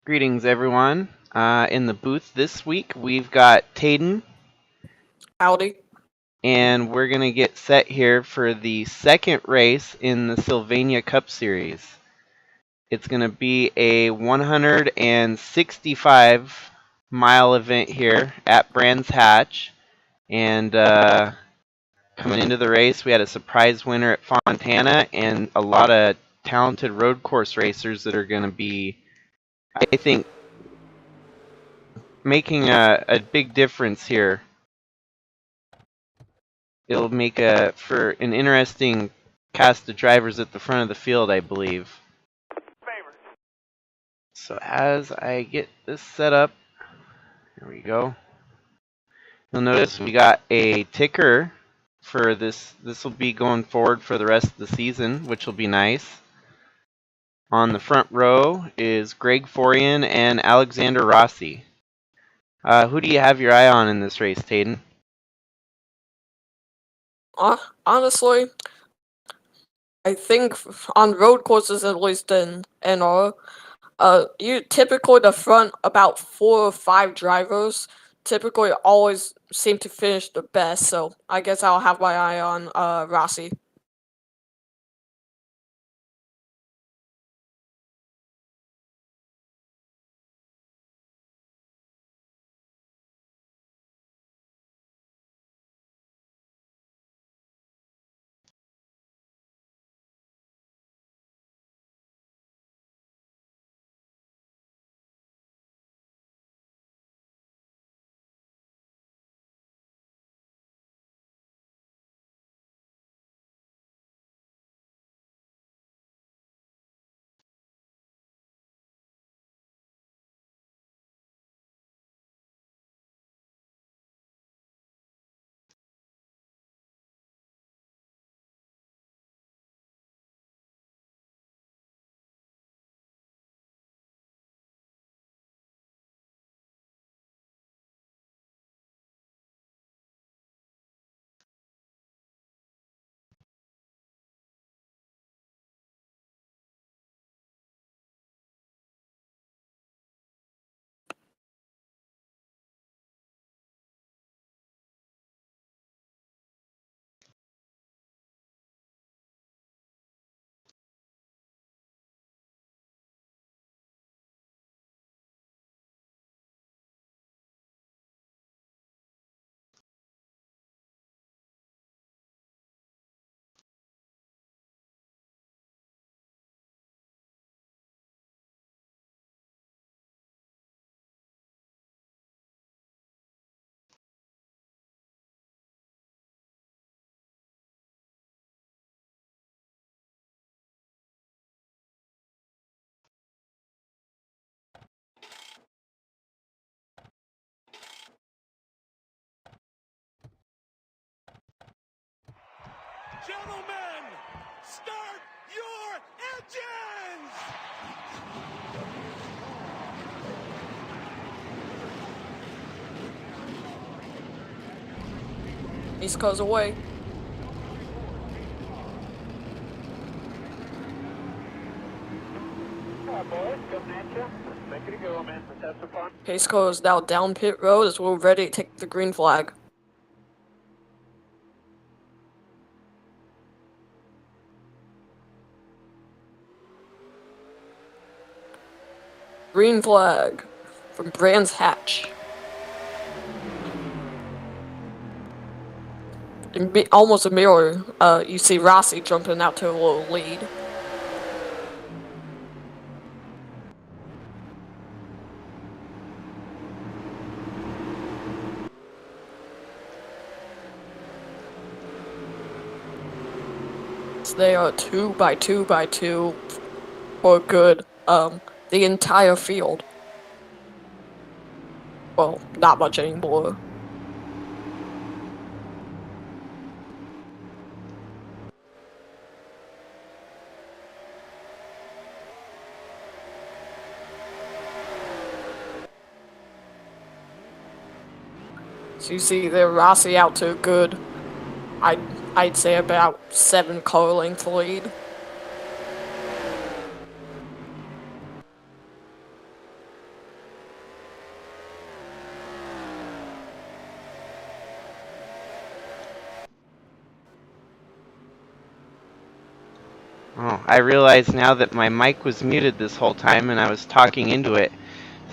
Greetings, everyone. In the booth this week, we've got Tayden, Howdy. and we're going to get set here for the second race in the Sylvania Cup Series. It's going to be a 165-mile event here at Brands Hatch. And coming into the race, we had a surprise winner at Fontana and a lot of talented road course racers that are going to be, I think, making a big difference here. It'll make for an interesting cast of drivers at the front of the field, I believe. So as I get this set up, there we go. You'll notice we got a ticker for this. This will be going forward for the rest of the season, which will be nice. On the front row is Greg Forian and Alexander Rossi. Who do you have your eye on in this race, Tayden? Honestly, I think on road courses at least in NR, you typically the front about 4 or 5 drivers typically always seem to finish the best. So I guess I'll have my eye on Rossi. Gentlemen, start your engines! East Coast away. Boys, coming at you. Make it a go, man. Let's have some fun. Pace car is now down pit road as we're ready to take the green flag. Green flag from Brands Hatch. Almost immediately, you see Rossi jumping out to a little lead. So they are 2 by 2 by 2 for good, the entire field. Well, not much anymore. So you see there Rossi out to a good, I'd say about 7 car length lead. Oh, I realize now that my mic was muted this whole time and I was talking into it.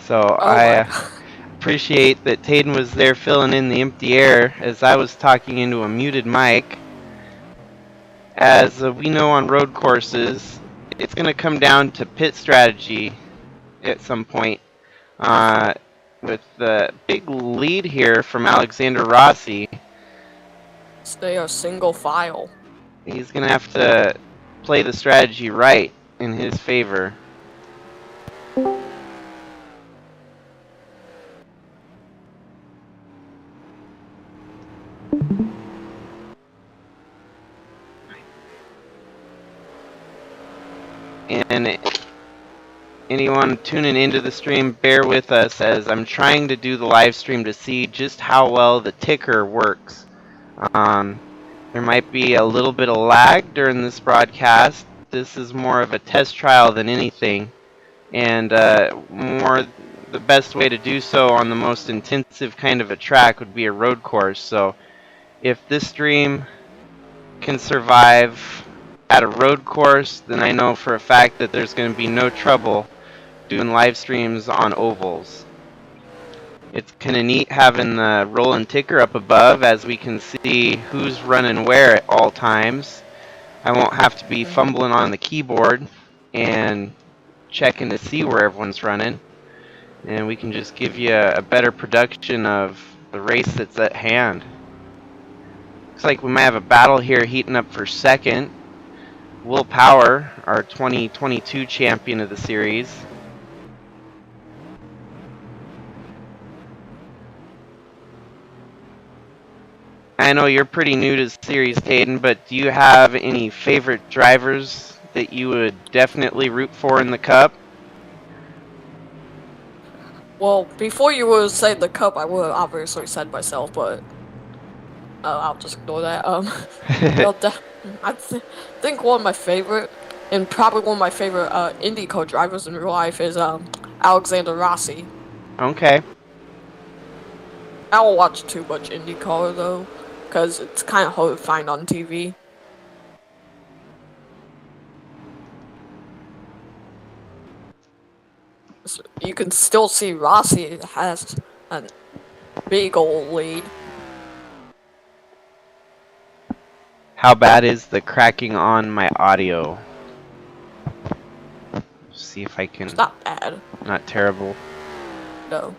So Oh my I god. appreciate that Tayden was there filling in the empty air as I was talking into a muted mic. As we know on road courses, it's going to come down to pit strategy at some point. Uh, with the big lead here from Alexander Rossi, Stay a single file. he's going to have to play the strategy right in his favor. And anyone tuning into the stream, bear with us as I'm trying to do the live stream to see just how well the ticker works. There might be a little bit of lag during this broadcast. This is more of a test trial than anything, and more the best way to do so on the most intensive kind of a track would be a road course. So if this stream can survive at a road course, then I know for a fact that there's going to be no trouble doing live streams on ovals. It's kind of neat having the rolling ticker up above as we can see who's running where at all times. I won't have to be fumbling on the keyboard and checking to see where everyone's running. And we can just give you a better production of the race that's at hand. Looks like we might have a battle here heating up for second. Will Power, our 2022 champion of the series. I know you're pretty new to the series, Tayden, but do you have any favorite drivers that you would definitely root for in the Cup? Well, before you would say the cup, I would have obviously said myself, but I'll just ignore that. Well, think one of my favorite, and probably one of my favorite IndyCar drivers in real life is Alexander Rossi. Okay. I don't watch too much IndyCar though, because it's kind of hard to find on TV. So you can still see Rossi has a big old lead. How bad is the cracking on my audio? See if I can. It's not bad. Not terrible. No.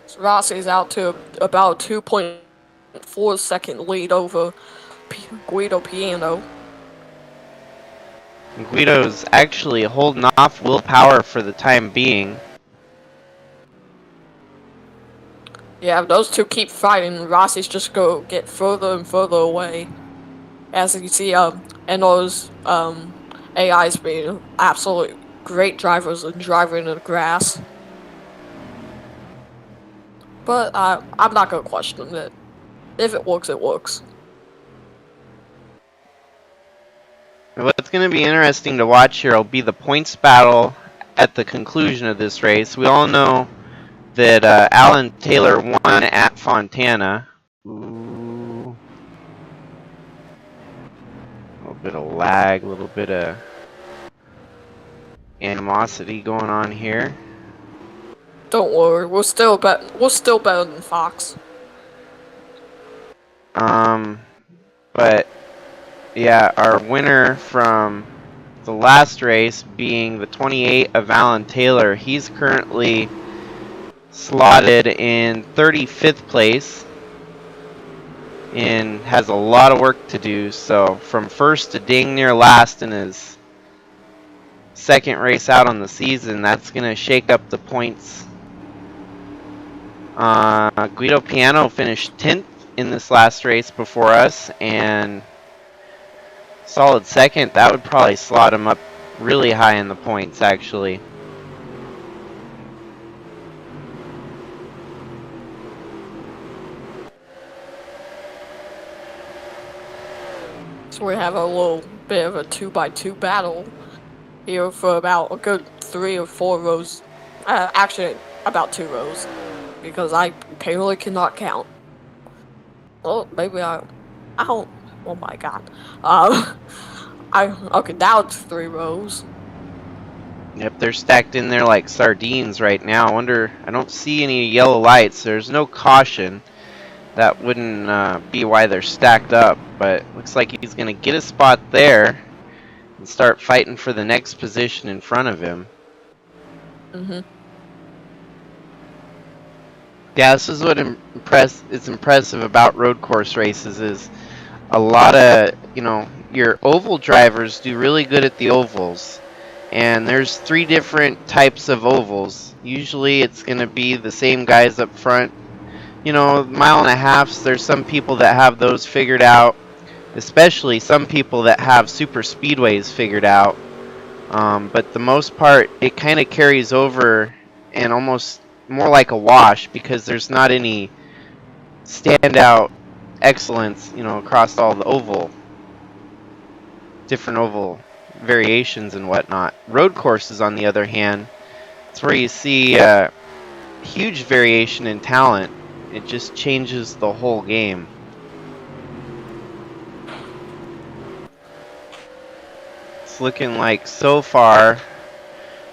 So Rossi's out to about 2.4 second lead over Guido Piano. Guido's actually holding off Will Power for the time being. Yeah, if those two keep fighting, Rossi's just go get further and further away. As you can see, and those AIs being absolute great drivers and driving in the grass. But I'm not gonna question it. If it works, it works. What's going to be interesting to watch here will be the points battle at the conclusion of this race. We all know that Alan Taylor won at Fontana. Ooh. A little bit of lag, a little bit of animosity going on here. Don't worry, we're still better than Fox. But yeah, our winner from the last race being the 28 of Alan Taylor, he's currently slotted in 35th place and has a lot of work to do. So from first to dang near last in his second race out on the season, that's going to shake up the points. Guido Piano finished 10th in this last race before us, and solid second. That would probably slot him up really high in the points, actually. So we have a little bit of a 2x2 battle here for about a good 3 or 4 rows. Actually, about 2 rows, because I apparently cannot count. Well, maybe I don't. Oh my god. Okay, now it's 3 rows. Yep, they're stacked in there like sardines right now. I don't see any yellow lights. There's no caution. That wouldn't be why they're stacked up, but looks like he's going to get a spot there and start fighting for the next position in front of him. Yeah, this is what is impressive about road course races is a lot of, your oval drivers do really good at the ovals. And there's 3 different types of ovals. Usually it's going to be the same guys up front. Mile and a halfs, there's some people that have those figured out, especially some people that have super speedways figured out. But the most part, it kind of carries over and almost more like a wash because there's not any standout excellence, across all the different oval variations and whatnot. Road courses, on the other hand, it's where you see huge variation in talent. It just changes the whole game. It's looking like so far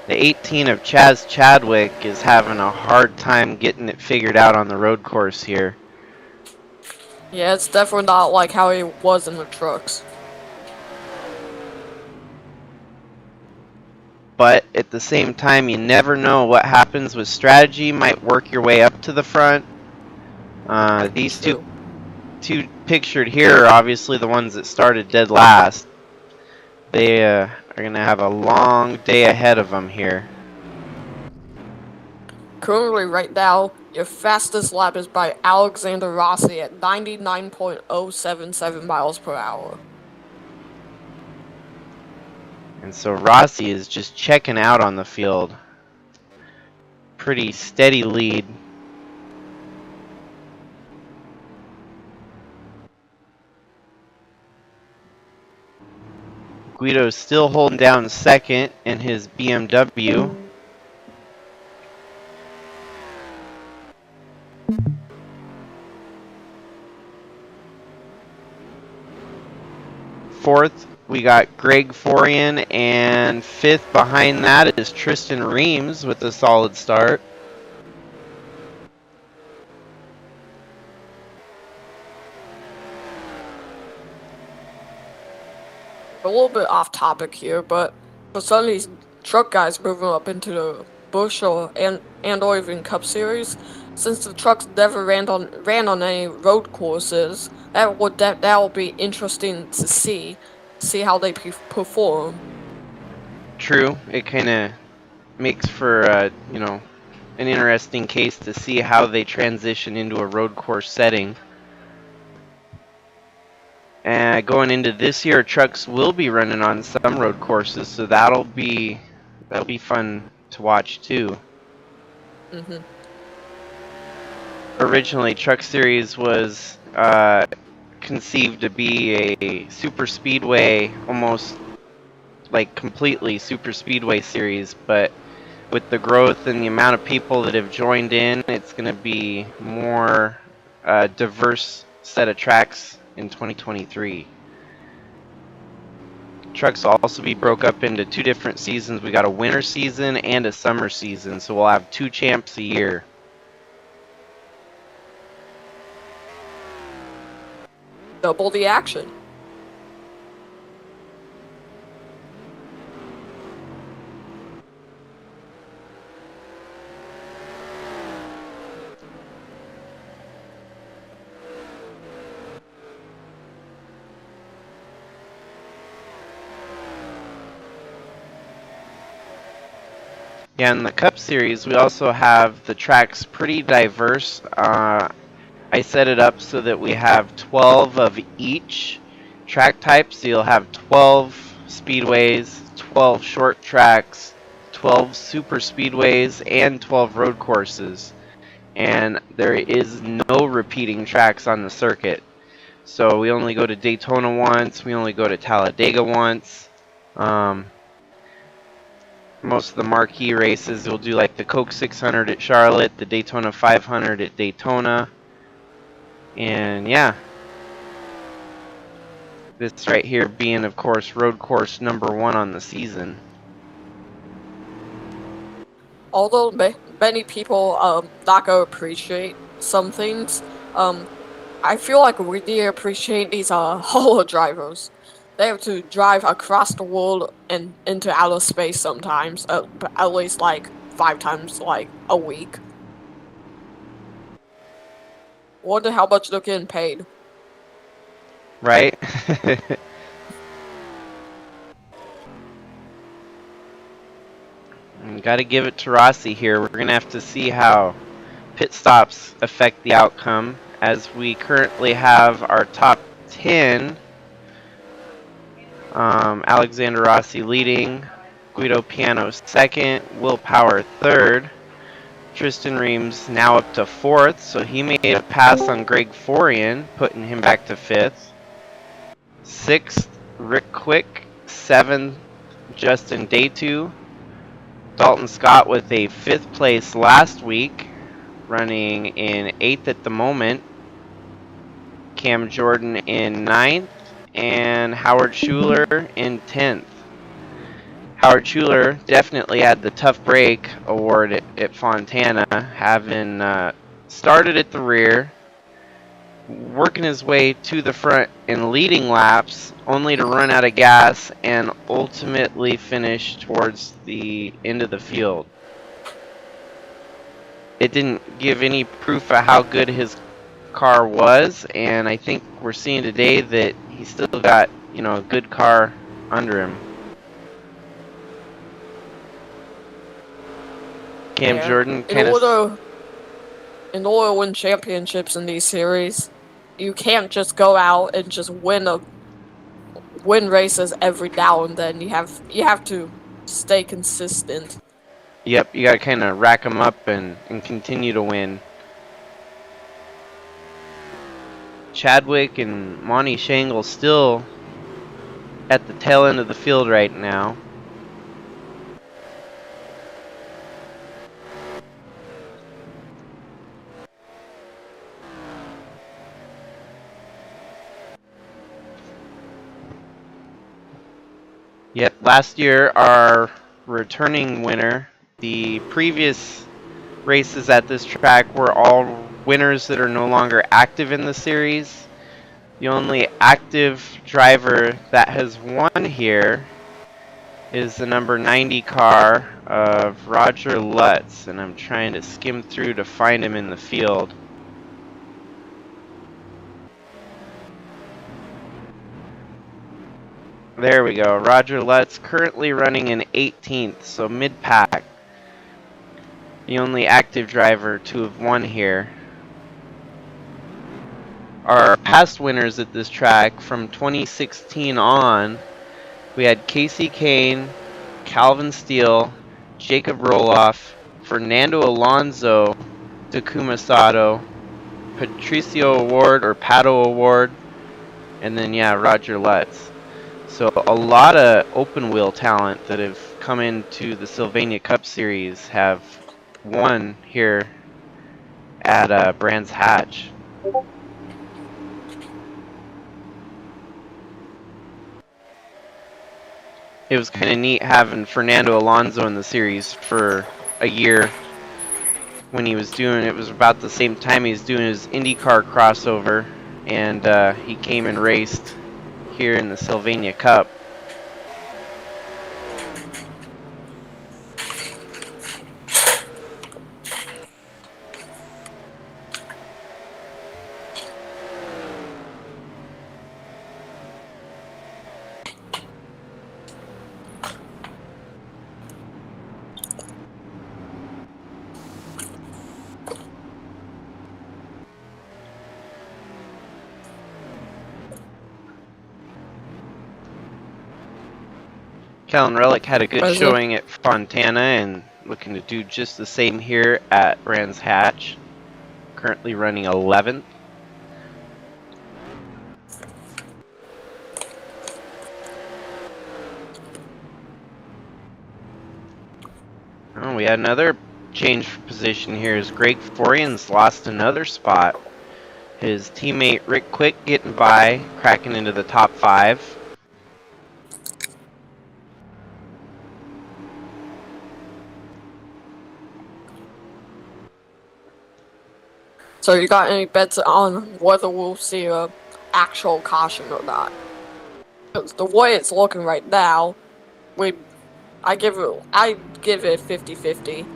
the 18 of Chaz Chadwick is having a hard time getting it figured out on the road course here. Yeah, it's definitely not like how he was in the trucks. But at the same time, you never know what happens with strategy. Might work your way up to the front. These two pictured here are obviously the ones that started dead last. They are going to have a long day ahead of them here. Currently, right now, your fastest lap is by Alexander Rossi at 99.077 miles per hour. And so Rossi is just checking out on the field. Pretty steady lead. Guido's still holding down second in his BMW. Fourth, we got Greg Forian, and fifth behind that is Tristan Reams with a solid start. A little bit off topic here, but for some of these truck guys moving up into the Busch or even Cup Series, since the trucks never ran on any road courses, that will be interesting to see how they perform. True, it kind of makes for an interesting case to see how they transition into a road course setting. And going into this year, trucks will be running on some road courses, so that'll be fun to watch too. Originally, Truck Series was conceived to be a super speedway, almost like completely super speedway series, but with the growth and the amount of people that have joined in, it's going to be more diverse set of tracks in 2023. Trucks will also be broke up into 2 different seasons. We got a winter season and a summer season, so we'll have 2 champs a year. Double the action. Yeah, in the Cup Series, we also have the tracks pretty diverse. I set it up so that we have 12 of each track type, so you'll have 12 speedways, 12 short tracks, 12 super speedways, and 12 road courses. And there is no repeating tracks on the circuit. So we only go to Daytona once, we only go to Talladega once. Most of the marquee races, we'll do like the Coke 600 at Charlotte, the Daytona 500 at Daytona. And yeah, This right here being, of course, road course #1 on the season. Although many people not gonna appreciate some things, I feel like we need to appreciate these holo drivers. They have to drive across the world and into outer space sometimes, at least like 5 times like a week. Wonder how much they're getting paid. Right? Got to give it to Rossi here. We're going to have to see how pit stops affect the outcome, as we currently have our top 10. Alexander Rossi leading, Guido Piano second, Will Power third, Tristan Reams now up to fourth, so he made a pass on Greg Forian, putting him back to fifth. Sixth, Rick Quick. Seventh, Justin Daytu. Dalton Scott with a fifth place last week, running in eighth at the moment. Cam Jordan in ninth, and Howard Schuler in 10th. Howard Schuler definitely had the tough break award at Fontana, having started at the rear, working his way to the front and leading laps, only to run out of gas and ultimately finish towards the end of the field. It didn't give any proof of how good his car was, and I think we're seeing today that he still got, a good car under him. Cam Jordan in order to win championships in these series, you can't just go out and just win races every now and then. You have to stay consistent. Yep, you got to kind of rack them up and continue to win. Chadwick and Monty Shangle still at the tail end of the field right now. Yep, last year our returning winner. The previous races at this track were all winners that are no longer active in the series. The only active driver that has won here is the number 90 car of Roger Lutz, and I'm trying to skim through to find him in the field. There we go. Roger Lutz currently running in 18th, so mid-pack. The only active driver to have won here. Our past winners at this track from 2016 on, we had Casey Kane, Calvin Steele, Jacob Roloff, Fernando Alonso, Takuma Sato, Patricio Award or Pato Award, and then Roger Lutz. So a lot of open wheel talent that have come into the Sylvania Cup Series have won here at Brands Hatch. It was kind of neat having Fernando Alonso in the series for a year when he was doing it. Was about the same time he was doing his IndyCar crossover, and he came and raced here in the Sylvania Cup. Callan Relic had a good showing at Fontana and looking to do just the same here at Brands Hatch. Currently running 11th. Oh, we had another change for position here as Greg Forian's lost another spot. His teammate Rick Quick getting by, cracking into the top 5. So you got any bets on whether we'll see a actual caution or not? Because the way it's looking right now, I give it 50-50.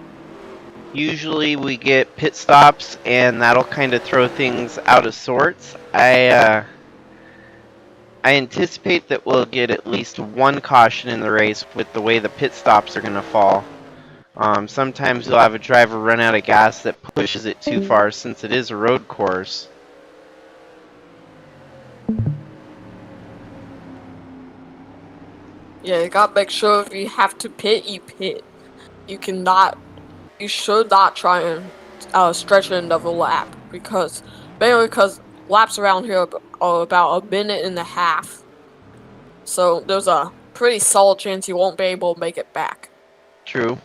Usually we get pit stops, and that'll kind of throw things out of sorts. I anticipate that we'll get at least one caution in the race with the way the pit stops are going to fall. Sometimes you'll have a driver run out of gas that pushes it too far since it is a road course. Yeah, you gotta make sure if you have to pit, you pit. You should not try and stretch another lap mainly because laps around here are about a minute and a half. So there's a pretty solid chance you won't be able to make it back. True.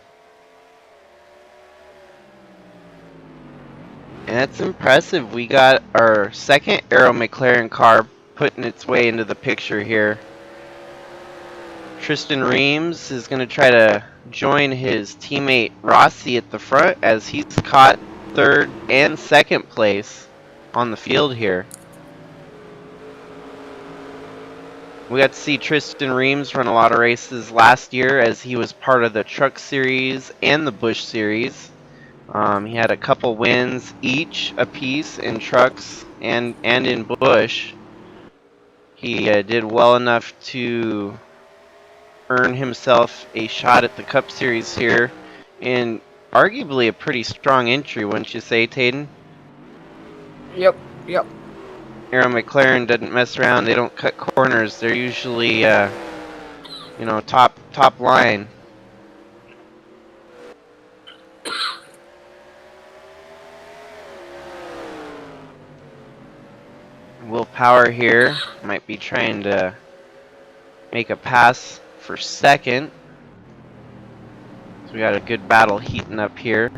And that's impressive. We got our second Aero McLaren car putting its way into the picture here. Tristan Reams is going to try to join his teammate Rossi at the front as he's caught third and second place on the field here. We got to see Tristan Reams run a lot of races last year as he was part of the Truck Series and the Busch Series. He had a couple wins each apiece in trucks and in Busch. He did well enough to earn himself a shot at the Cup Series here in arguably a pretty strong entry, wouldn't you say, Tayden? Yep. Aero McLaren doesn't mess around. They don't cut corners. They're usually, top line. Will Power here might be trying to make a pass for second. So we got a good battle heating up here.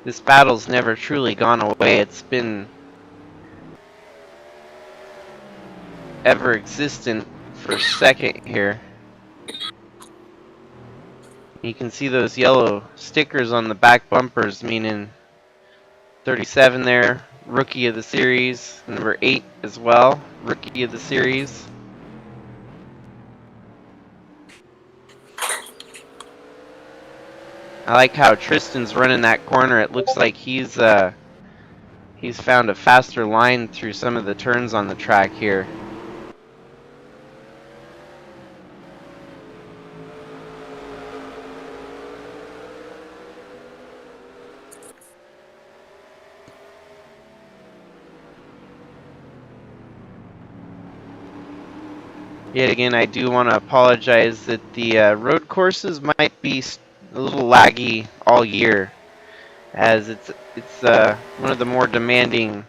This battle's never truly gone away. It's been ever existent for second here. You can see those yellow stickers on the back bumpers, meaning 37 there, Rookie of the Series. Number 8 as well, Rookie of the Series. I like how Tristan's running that corner. It looks like he's found a faster line through some of the turns on the track here. Yet again, I do want to apologize that the road courses might be a little laggy all year, as it's one of the more demanding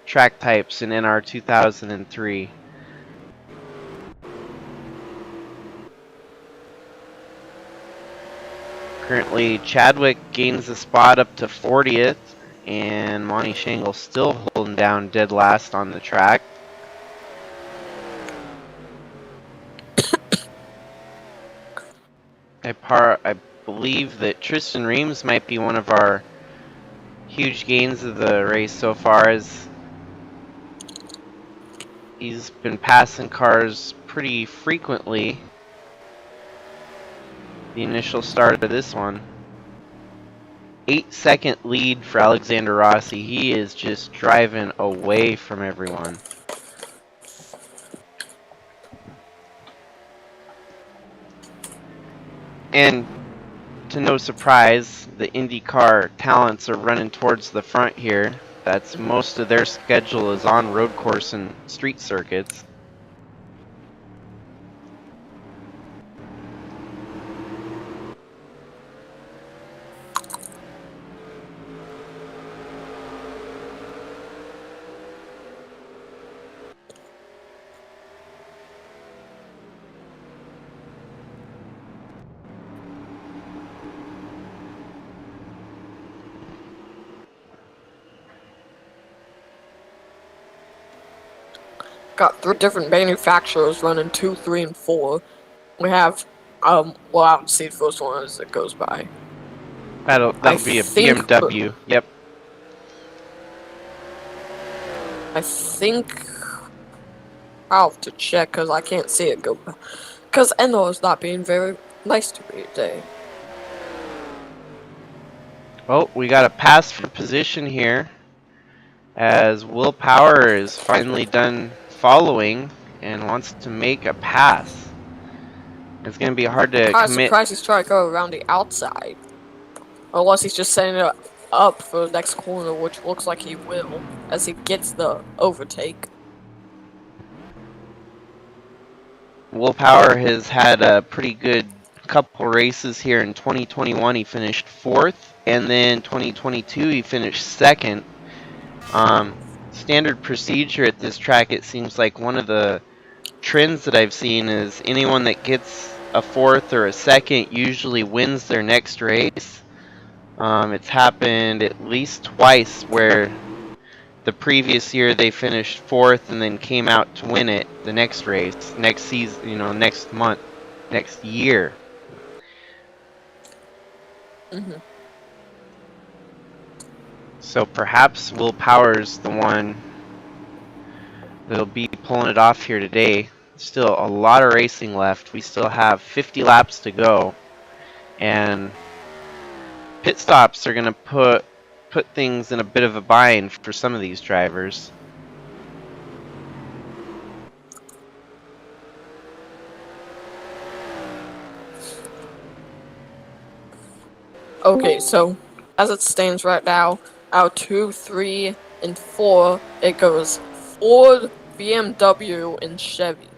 track types in NR 2003. Currently, Chadwick gains the spot up to 40th, and Monty Shangle still holding down dead last on the track. I believe that Tristan Reams might be one of our huge gains of the race so far, as he's been passing cars pretty frequently the initial start of this one. 8-second lead for Alexander Rossi. He is just driving away from everyone. And to no surprise, the IndyCar talents are running towards the front here. That's most of their schedule is on road course and street circuits. got 3 different manufacturers running 2, 3, and 4. We have, well, I don't see the first one as it goes by. That'll be a BMW. Yep. I think I'll have to check because I can't see it go by. Because Eno is not being very nice to me today. Well, we got a pass for position here, as Will Power is finally done following and wants to make a pass. It's going to be hard to I'm commit. surprised he's trying to go around the outside. Unless he's just setting it up for the next corner, which looks like he will, as he gets the overtake. Will Power has had a pretty good couple races here in 2021. He finished 4th, and then 2022 he finished 2nd. Standard procedure at this track, it seems like one of the trends that I've seen is anyone that gets a 4th or a 2nd usually wins their next race. It's happened at least twice where the previous year they finished 4th and then came out to win it the next race, next season, next month, next year. So perhaps Will Power's the one that'll be pulling it off here today. Still a lot of racing left. We still have 50 laps to go, and pit stops are going to put things in a bit of a bind for some of these drivers. Okay, so as it stands right now, out 2, 3, and 4, it goes Ford, BMW, and Chevy.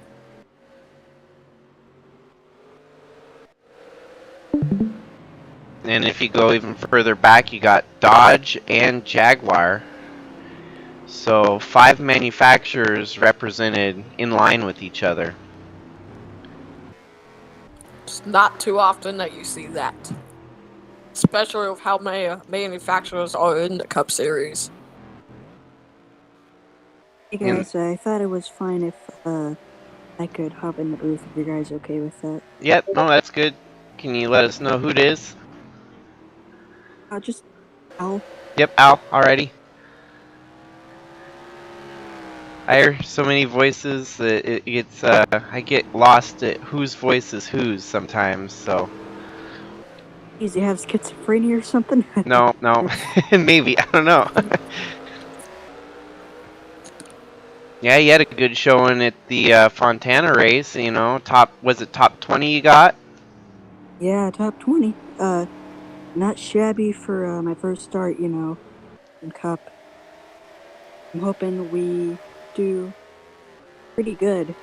And if you go even further back, you got Dodge and Jaguar. So 5 manufacturers represented in line with each other. It's not too often that you see that. Especially with how many manufacturers are in the Cup Series. Hey guys, I thought it was fine if I could hop in the booth if you guys are okay with that. Yep, no, that's good. Can you let us know who it is? Just Al. Yep, Al, alrighty. I hear so many voices that it gets, I get lost at whose voice is whose sometimes, so. Does he have schizophrenia or something? No, maybe, I don't know. Yeah, you had a good showing at the Fontana race, was it top 20 you got? Yeah, top 20. Not shabby for my first start, in Cup. I'm hoping we do pretty good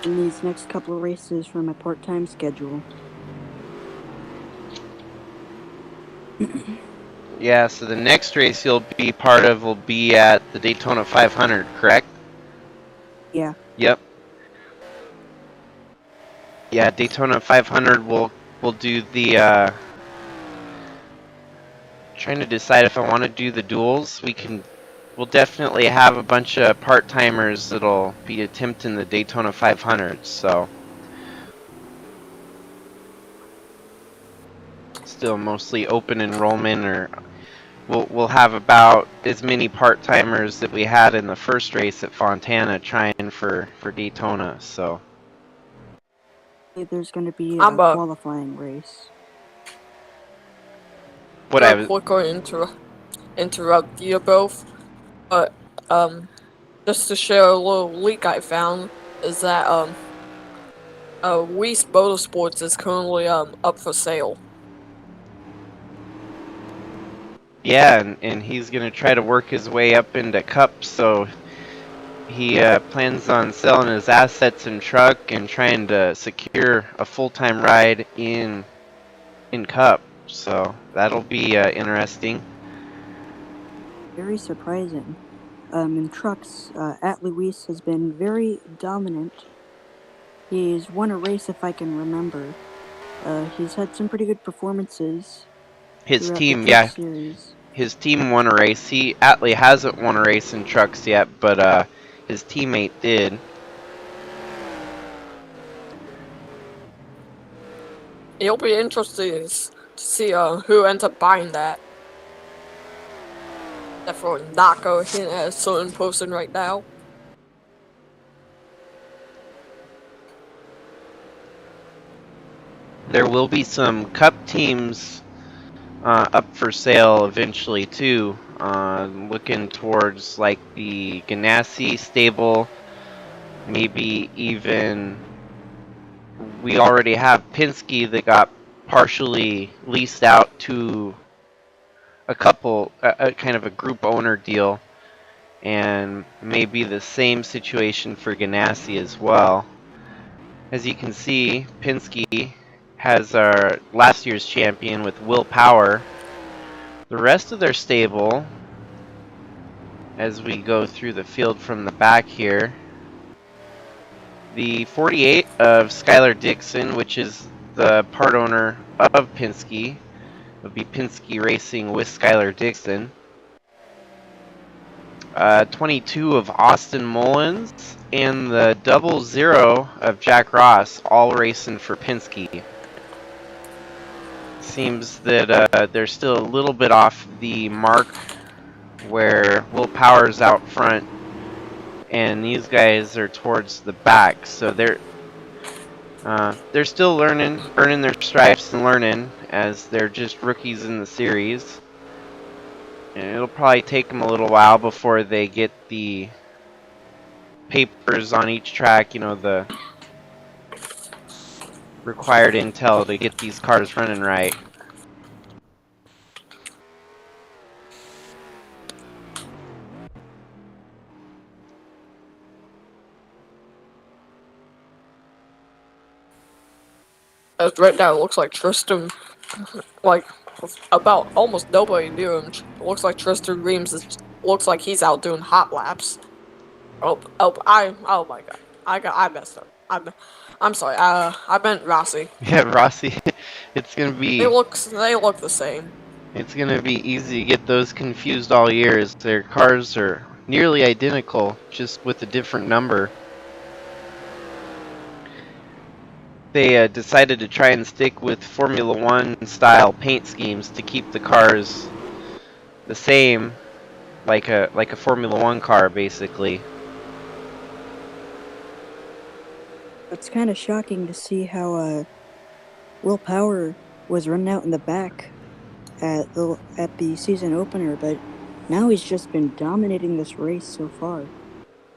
in these next couple of races for my part-time schedule. Yeah, so the next race you'll be part of will be at the Daytona 500, correct? Yeah. Yep. Yeah, Daytona 500 we'll do the trying to decide if I want to do the duels. We'll definitely have a bunch of part-timers that'll be attempting the Daytona 500, so still mostly open enrollment, or we'll have about as many part-timers that we had in the first race at Fontana trying for Daytona, so There's going to be a qualifying race. what I was quickly interrupt you both, but just to share a little leak I found is that Weiss Motorsports is currently up for sale. Yeah, and he's gonna try to work his way up into Cup, so he plans on selling his assets and truck and trying to secure a full-time ride in Cup. So that'll be interesting. Very surprising. In trucks, Atlee Weiss has been very dominant. He's won a race if I can remember. He's had some pretty good performances. His team, yeah. Series. His team won a race. Atlee hasn't won a race in trucks yet, but his teammate did. It'll be interesting to see who ends up buying that. Therefore, not go hit at a certain person right now. There will be some cup teams up for sale eventually too. Looking towards like the Ganassi stable, maybe even we already have Penske that got partially leased out to a couple, a kind of a group owner deal, and maybe the same situation for Ganassi as well. As you can see, Penske has our last year's champion with Will Power. The rest of their stable, as we go through the field from the back here, the 48 of Skylar Dixon, which is the part owner of Penske, would be Penske Racing with Skylar Dixon. 22 of Austin Mullins, and the 00 of Jack Ross, all racing for Penske. Seems that they're still a little bit off the mark where Will Power's out front and these guys are towards the back, so they're still learning, earning their stripes and learning as they're just rookies in the series. And it'll probably take them a little while before they get the papers on each track, you know, the required intel to get these cars running right. As right now, it looks like Tristan, like, about almost nobody near him. It looks like Tristan Reams looks like he's out doing hot laps. Oh my god. I messed up. I'm sorry. I meant Rossi. Yeah, Rossi, it's gonna be. They look the same. It's gonna be easy to get those confused all year, as their cars are nearly identical, just with a different number. They decided to try and stick with Formula One style paint schemes to keep the cars the same, like a Formula One car, basically. It's kind of shocking to see how Will Power was running out in the back at the season opener, but now he's just been dominating this race so far.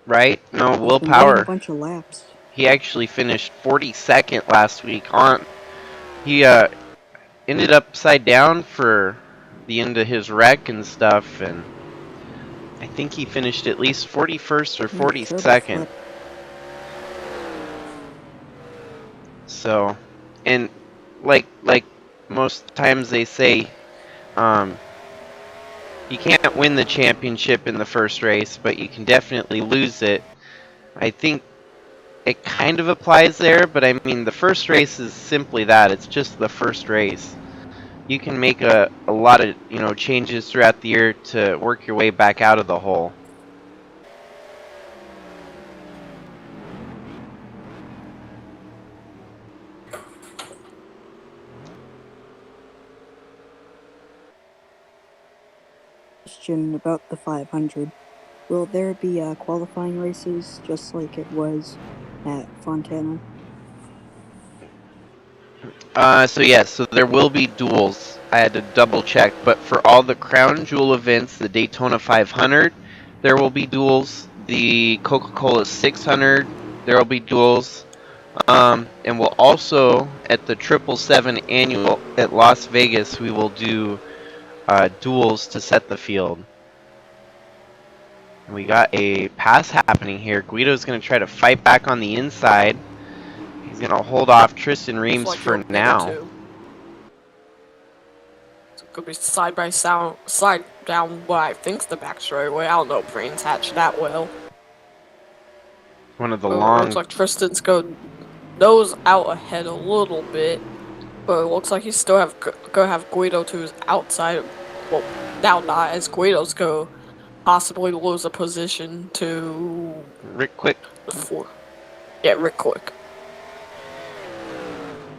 Right? No, He's Will been winning Power. a bunch of laps. He actually finished 42nd last week. He ended upside down for the end of his wreck and stuff, and I think he finished at least 41st or 42nd. So, and like most times they say, you can't win the championship in the first race, but you can definitely lose it. I think it kind of applies there, but I mean, the first race is simply that. It's just the first race. You can make a lot of, you know, changes throughout the year to work your way back out of the hole. Question about the 500. Will there be qualifying races just like it was at Fontana? So there will be duels. I had to double check, but for all the Crown Jewel events, the Daytona 500, there will be duels. The Coca-Cola 600, there will be duels. And we'll also, at the 777 annual at Las Vegas, we will do duels to set the field. And we got a pass happening here. Guido's going to try to fight back on the inside. He's going to hold off Tristan Reams Like for now. So it could be slide down what I think's the back straightaway. I don't know brains hatch that well. One of the It long. looks like Tristan's nose out ahead a little bit, but it looks like he's still gonna have Guido to his outside. Well, now not, as Guido's go possibly lose a position to Rick Quick. the 4. Yeah, Rick Quick.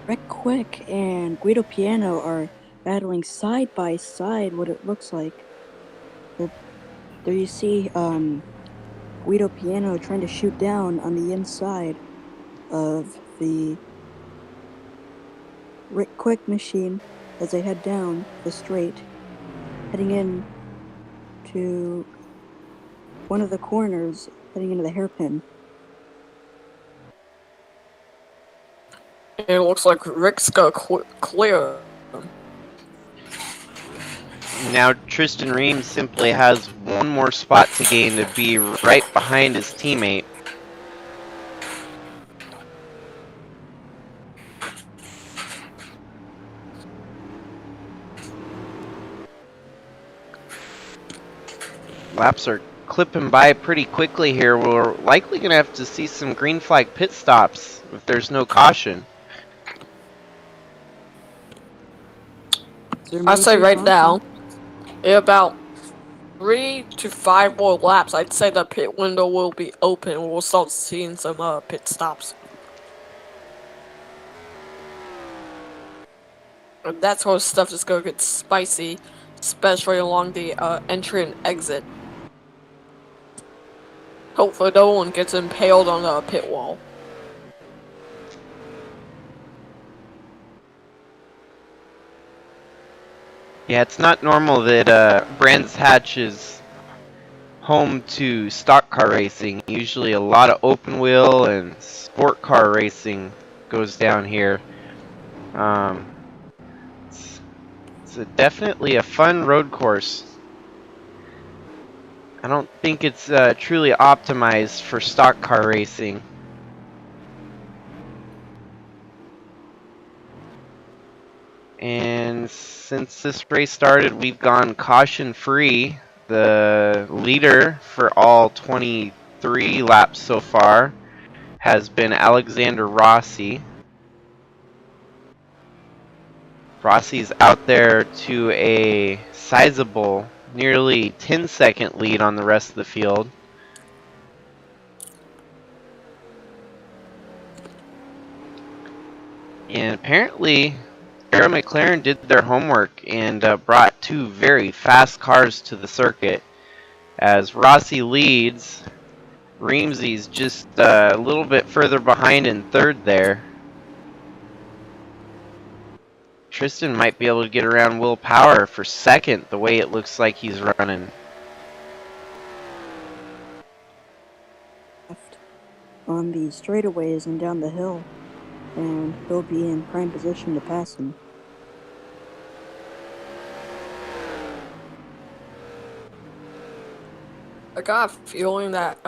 Rick Quick and Guido Piano are battling side by side, what it looks like. There you see Guido Piano trying to shoot down on the inside of the Rick Quick machine as they head down the straight, heading in to one of the corners, heading into the hairpin. It looks like Rick's gonna clear. Now Tristan Reams simply has one more spot to gain to be right behind his teammate. Laps are clipping by pretty quickly here. We're likely going to have to see some green flag pit stops if there's no caution. I say right now, in about 3 to 5 more laps, I'd say the pit window will be open and we'll start seeing some pit stops. And that sort of stuff is gonna get spicy, especially along the entry and exit. Hopefully no one gets impaled on the pit wall. Yeah, it's not normal that Brands Hatch is home to stock car racing. Usually a lot of open wheel and sport car racing goes down here. It's definitely a fun road course. I don't think it's truly optimized for stock car racing. And since this race started, we've gone caution free. The leader for all 23 laps so far has been Alexander Rossi. Rossi's out there to a sizable, nearly 10-second lead on the rest of the field. And apparently, Arrow McLaren did their homework and brought two very fast cars to the circuit. As Rossi leads, Reamsy's just a little bit further behind in third there. Tristan might be able to get around Will Power for second, the way it looks like he's running. Left on the straightaways and down the hill, and he'll be in prime position to pass him. I got a feeling that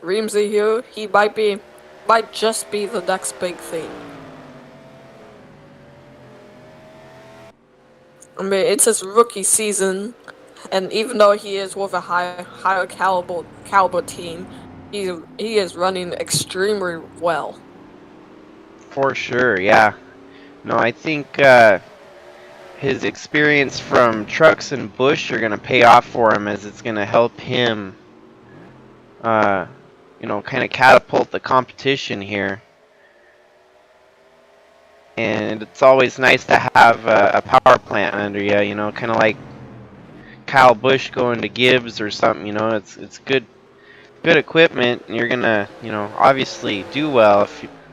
Reamsy here, he might just be the next big thing. I mean, it's his rookie season, and even though he is with a higher caliber team, he is running extremely well. For sure, yeah. No, I think his experience from Trucks and Busch are going to pay off for him, as it's going to help him, kind of catapult the competition here. And it's always nice to have a power plant under you, kind of like Kyle Busch going to Gibbs or something. It's good equipment, and you're gonna, obviously do well.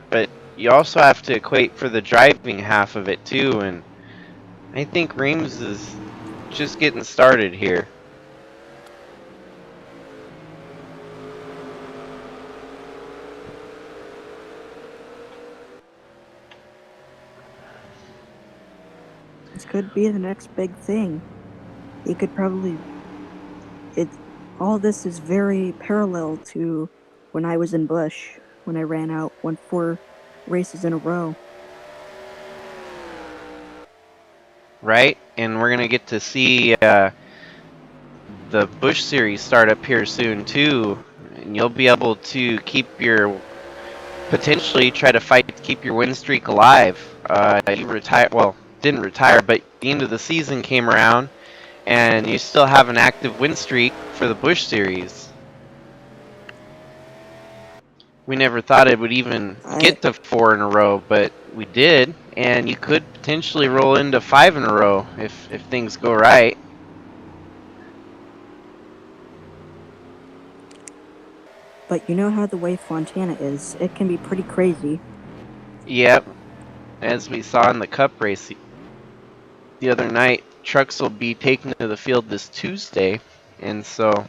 But you also have to equate for the driving half of it too. And I think Reams is just getting started here. This could be the next big thing. He could probably... All this is very parallel to when I was in Busch, when I won 4 races in a row. Right? And we're going to get to see the Busch Series start up here soon too. And you'll be able to potentially try to fight to keep your win streak alive. You didn't retire, but the end of the season came around, and you still have an active win streak for the Busch Series. We never thought it would even get to 4 in a row, but we did, and you could potentially roll into 5 in a row if things go right. But you know how the way Fontana is. It can be pretty crazy. Yep, as we saw in the Cup race the other night, trucks will be taken to the field this Tuesday, and so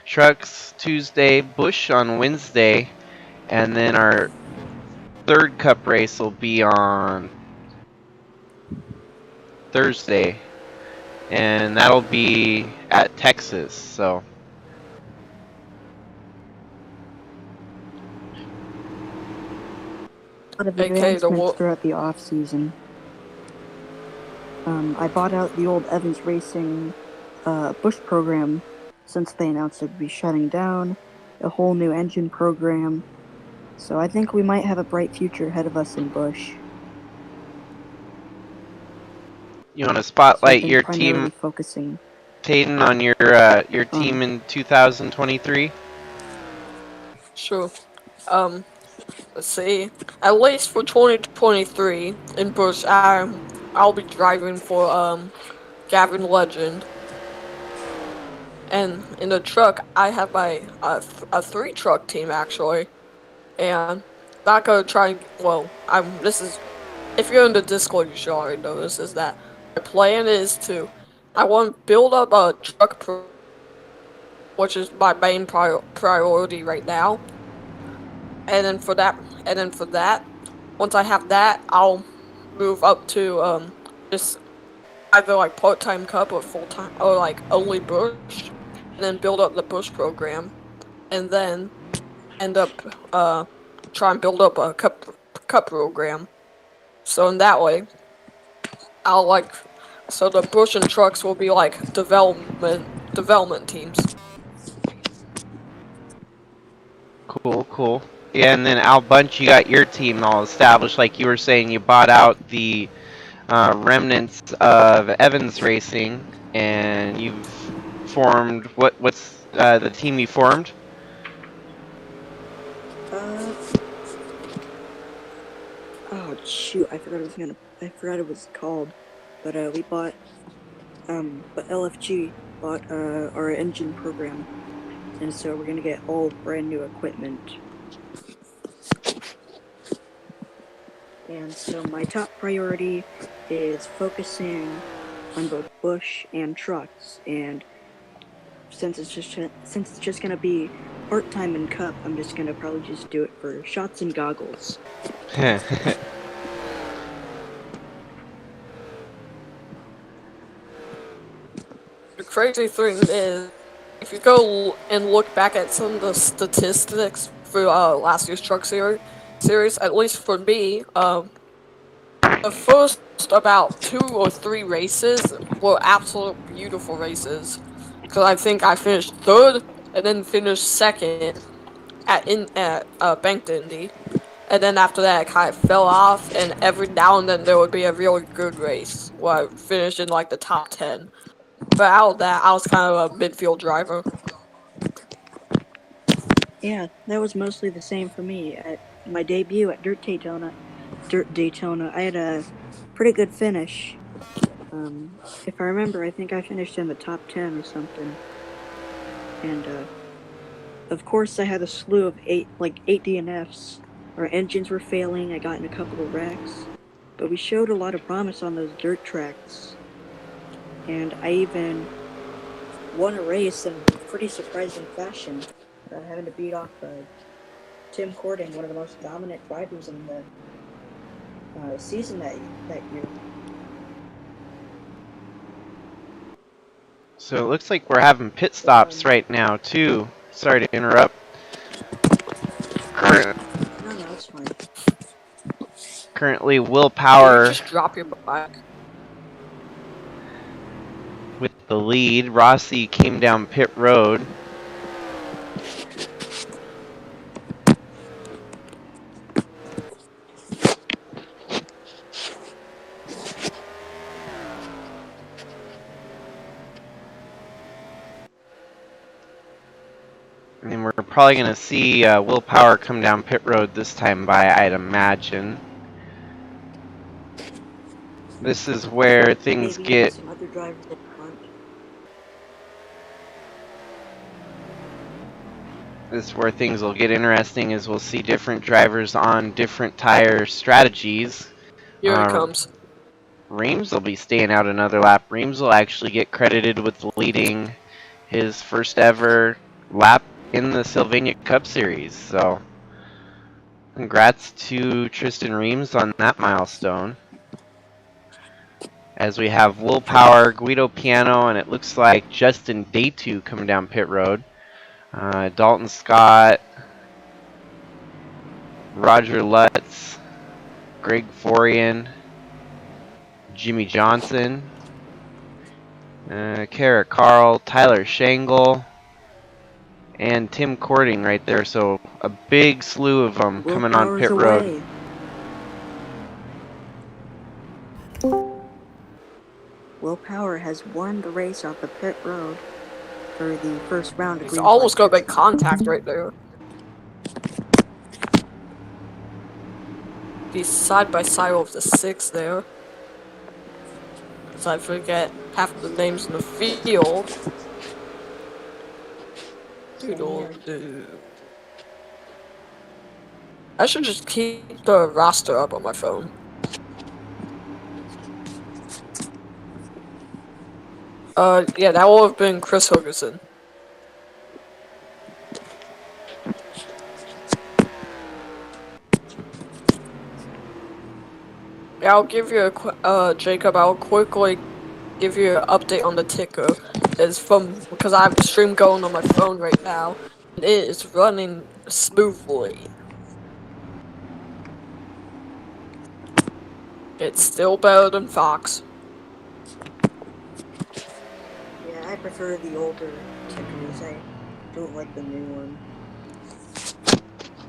trucks Tuesday, Busch on Wednesday, and then our third Cup race will be on Thursday, and that'll be at Texas. So A lot of AK the advancements wo- throughout the off season. I bought out the old Evans Racing Busch program since they announced it would be shutting down, a whole new engine program. So I think we might have a bright future ahead of us in Busch. you want to So I've spotlight been your primarily team, focusing. Taden, on your team in 2023? Sure. Let's see. At least for 2023 in Busch, I'll be driving for Gavin Legend. And in the truck, I have my a 3-truck team actually, and not gonna try. Well, This is if you're in the Discord, you should already know this. Is that my plan is to I want to build up a which is my main priority right now. And then for that, once I have that, I'll move up to just either like part-time Cup or full-time or like only Busch, and then build up the Busch program, and then end up try and build up a cup program. So in that way, I'll so the Busch and trucks will be like development teams. Cool. Yeah, and then Al Bunch, you got your team all established. Like you were saying, you bought out the remnants of Evans Racing, and you've formed what's the team you formed? Oh shoot! I forgot it was called. But we bought. But LFG bought our engine program, and so we're gonna get all brand new equipment. And so my top priority is focusing on both Busch and trucks. And since it's just gonna be part-time in Cup, I'm just gonna probably just do it for shots and goggles. The crazy thing is, if you go and look back at some of the statistics for last year's truck series, at least for me, the first about 2 or 3 races were absolute beautiful races. Because I think I finished third and then finished second at Banked Indy. And then after that, it kind of fell off, and every now and then there would be a really good race where I finished in like the top 10. But out of that, I was kind of a midfield driver. Yeah, that was mostly the same for me. At my debut at Dirt Daytona, I had a pretty good finish. If I remember, I think I finished in the top 10 or something. And of course, I had a slew of eight DNFs. Our engines were failing. I got in a couple of wrecks, but we showed a lot of promise on those dirt tracks. And I even won a race in pretty surprising fashion, having to beat off Tim Corden, one of the most dominant drivers in the season that year. So it looks like we're having pit stops right now too. Sorry to interrupt. No, it's fine. Currently, Will Can you Power just drop your bike? with the lead. Rossi came down pit road. probably going to see Willpower come down pit road this time by, I'd imagine. This is where things Maybe get... some other drivers at front. This is where things will get interesting, is we'll see different drivers on different tire strategies. Here it comes. Reams will be staying out another lap. Reams will actually get credited with leading his first ever lap in the Sylvania Cup Series. So, congrats to Tristan Reams on that milestone. As we have Willpower, Guido Piano, and it looks like Justin Day2 coming down pit road. Dalton Scott, Roger Lutz, Greg Forian, Jimmy Johnson, Kara Carl, Tyler Shangle, and Tim Cording right there. So a big slew of them coming on pit road. Willpower has won the race off the pit road for the first round of He's green almost flag gonna make pit stop. contact right there. He's side by side with the 6 there. Because I forget half of the names in the field. I should just keep the roster up on my phone. Yeah, that would have been Chris Hogerson. Yeah, I'll give you a Jacob. I'll quickly give you an update on the ticker. It's because I have the stream going on my phone right now. It is running smoothly. It's still better than Fox. Yeah, I prefer the older tickers. I don't like the new one.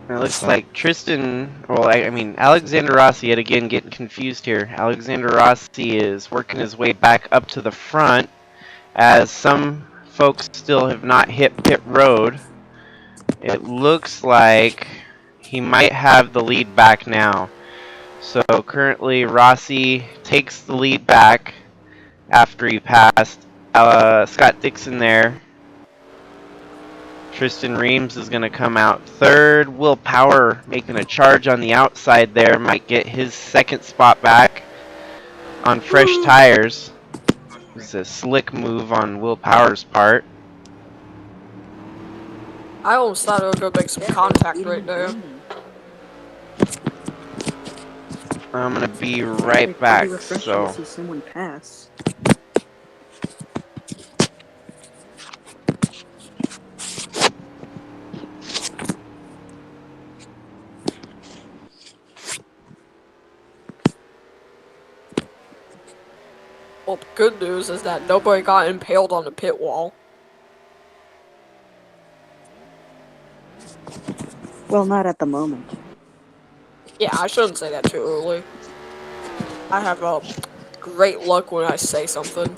It looks like Tristan, well, I mean, Alexander Rossi yet again getting confused here. Alexander Rossi is working his way back up to the front as some folks still have not hit pit road. It looks like he might have the lead back now. So currently Rossi takes the lead back after he passed Scott Dixon there. Tristan Reams is going to come out third. Willpower making a charge on the outside there. Might get his second spot back on fresh tires. This is a slick move on Willpower's part. I almost thought I was gonna make some contact right there. I'm going to be right back. So. To see someone pass. Well, the good news is that nobody got impaled on the pit wall. Well, not at the moment. Yeah, I shouldn't say that too early. I have great luck when I say something.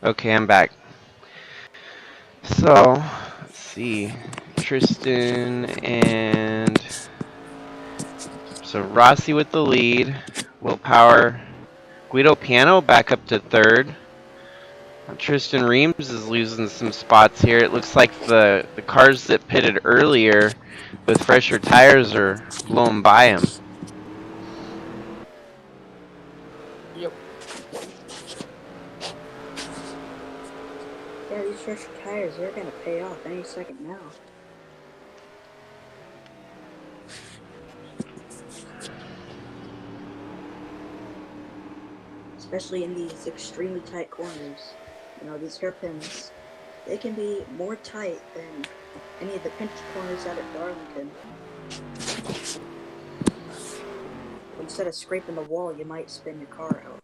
Okay, I'm back. So, let's see. Tristan and... So Rossi with the lead. Willpower. Guido Piano back up to third. Tristan Reams is losing some spots here. It looks like the cars that pitted earlier with fresher tires are blowing by him. Yep. Yeah, these fresher tires, they're gonna pay off any second now. Especially in these extremely tight corners. You know, these hairpins they can be more tight than any of the pinch corners out at Darlington. Instead of scraping the wall, you might spin your car out.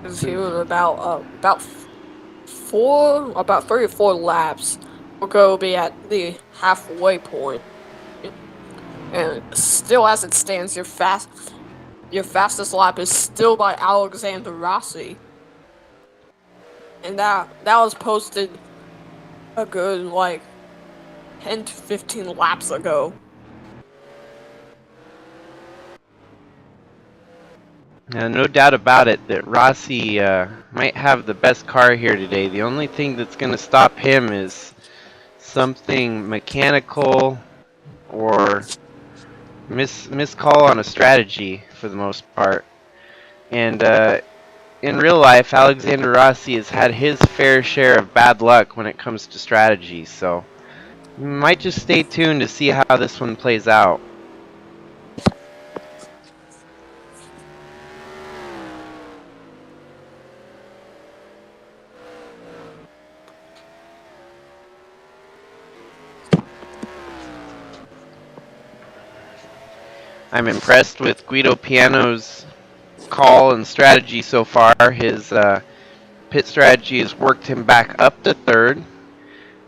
Is here in about 3 or 4 laps. We'll go be at the halfway point. And still, as it stands, your fastest lap is still by Alexander Rossi, and that was posted a good 10 to 15 laps ago. No doubt about it that Rossi might have the best car here today. The only thing that's going to stop him is something mechanical or miscall on a strategy for the most part. And in real life, Alexander Rossi has had his fair share of bad luck when it comes to strategy. So you might just stay tuned to see how this one plays out. I'm impressed with Guido Piano's call and strategy so far. His pit strategy has worked him back up to third.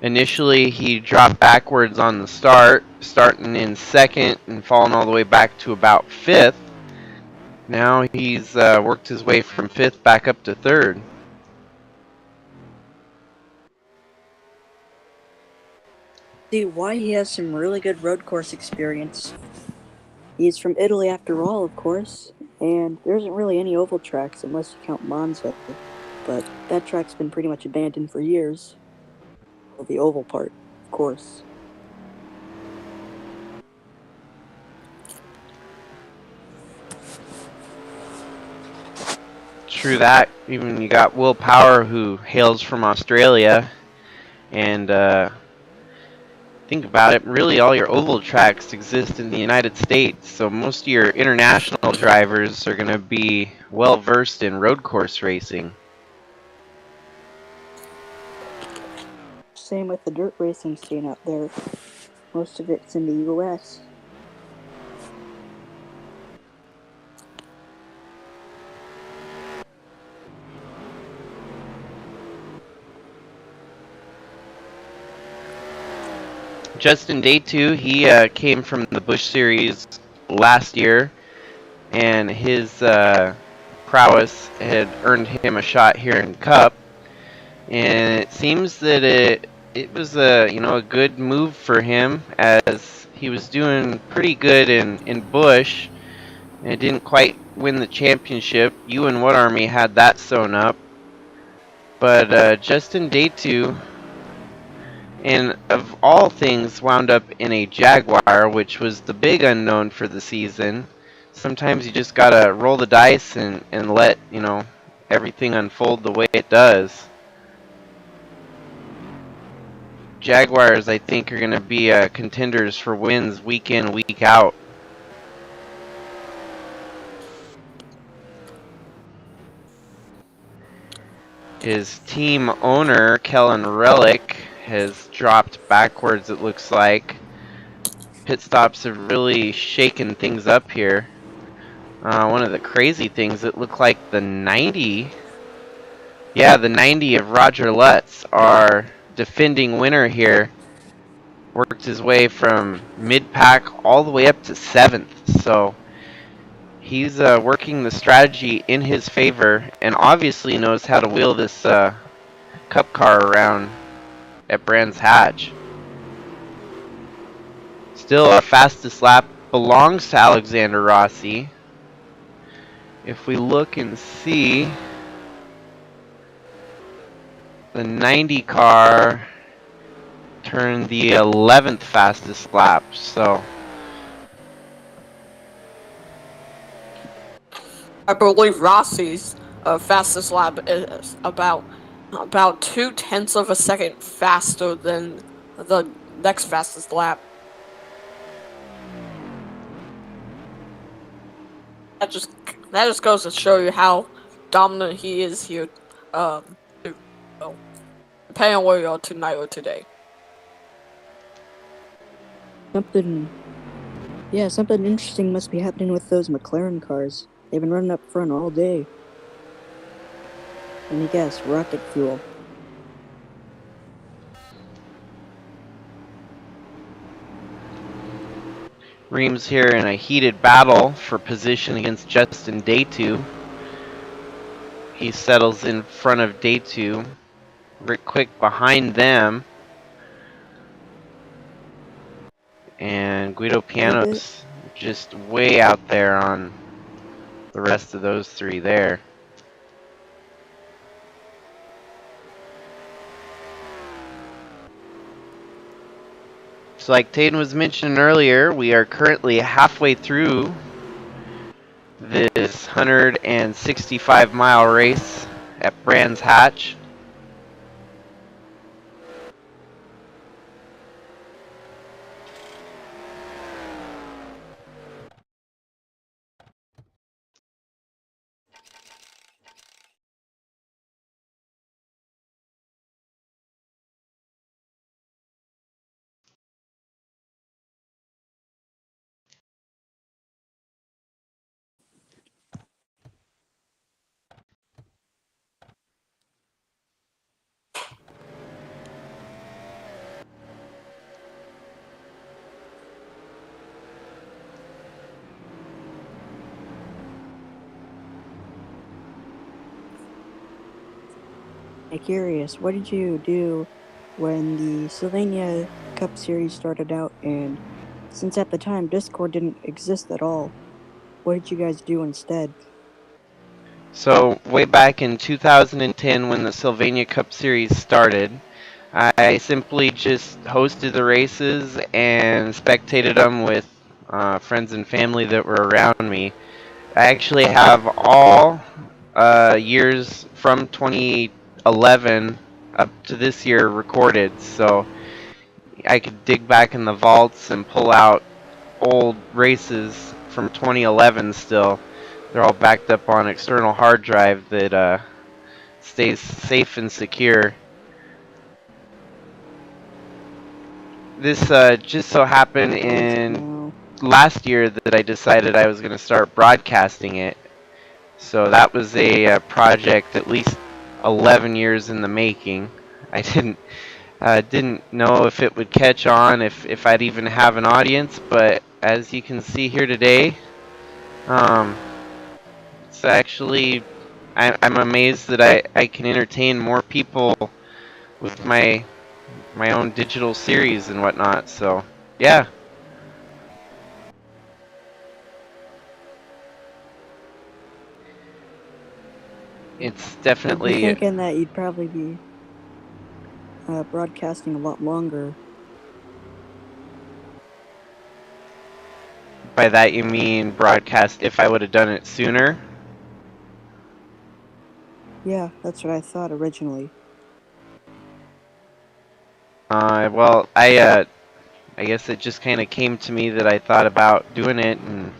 Initially, he dropped backwards on the start, starting in second and falling all the way back to about fifth. Now he's worked his way from fifth back up to third. See why he has some really good road course experience. He's from Italy after all, of course, and there isn't really any oval tracks unless you count Monza, but that track's been pretty much abandoned for years. Well, the oval part, of course. True that. Even you got Will Power, who hails from Australia, and think about it, really all your oval tracks exist in the United States, so most of your international drivers are going to be well versed in road course racing. Same with the dirt racing scene out there. Most of it's in the US. Justin Day 2, he came from the Busch Series last year, and his prowess had earned him a shot here in Cup. And it seems that it was a good move for him, as he was doing pretty good in Busch, and it didn't quite win the championship. You and What Army had that sewn up, but Justin Day 2, and of all things, wound up in a Jaguar, which was the big unknown for the season. Sometimes you just gotta roll the dice and let everything unfold the way it does. Jaguars, I think, are going to be contenders for wins week in, week out. His team owner, Kellen Relic, has dropped backwards, it looks like. Pit stops have really shaken things up here. One of the crazy things, it looked like the 90... Yeah, the 90 of Roger Lutz, our defending winner here, worked his way from mid-pack all the way up to 7th. So he's working the strategy in his favor, and obviously knows how to wheel this cup car around at Brands Hatch. Still, our fastest lap belongs to Alexander Rossi. if we look and see, the 90 car turned the 11th fastest lap, so I believe Rossi's fastest lap is about 2/10 of a second faster than the next fastest lap. That just goes to show you how dominant he is here. Well, depending on where you are tonight or today. Something interesting must be happening with those McLaren cars. They've been running up front all day. Let me guess, rocket fuel. Reams here in a heated battle for position against Justin Day 2. He settles in front of Day 2. Rick Quick behind them. And Guido Pianos just way out there on the rest of those three there. So like Taden was mentioning earlier, we are currently halfway through this 165-mile race at Brands Hatch. I'm curious, what did you do when the Sylvania Cup Series started out? And since at the time Discord didn't exist at all, what did you guys do instead? So way back in 2010 when the Sylvania Cup Series started, I simply just hosted the races and spectated them with friends and family that were around me. I actually have all years from 2011 up to this year recorded, so I could dig back in the vaults and pull out old races from 2011 still. They're all backed up on external hard drive that stays safe and secure. This just so happened in last year that I decided I was going to start broadcasting it. So that was a project at least 11 years in the making. I didn't know if it would catch on, if I'd even have an audience, but as you can see here today, it's actually, I'm amazed that I can entertain more people with my own digital series and whatnot, so yeah. It's definitely... I'd be thinking that you'd probably be broadcasting a lot longer. By that you mean broadcast if I would have done it sooner? Yeah, that's what I thought originally. Well, I guess it just kind of came to me that I thought about doing it, and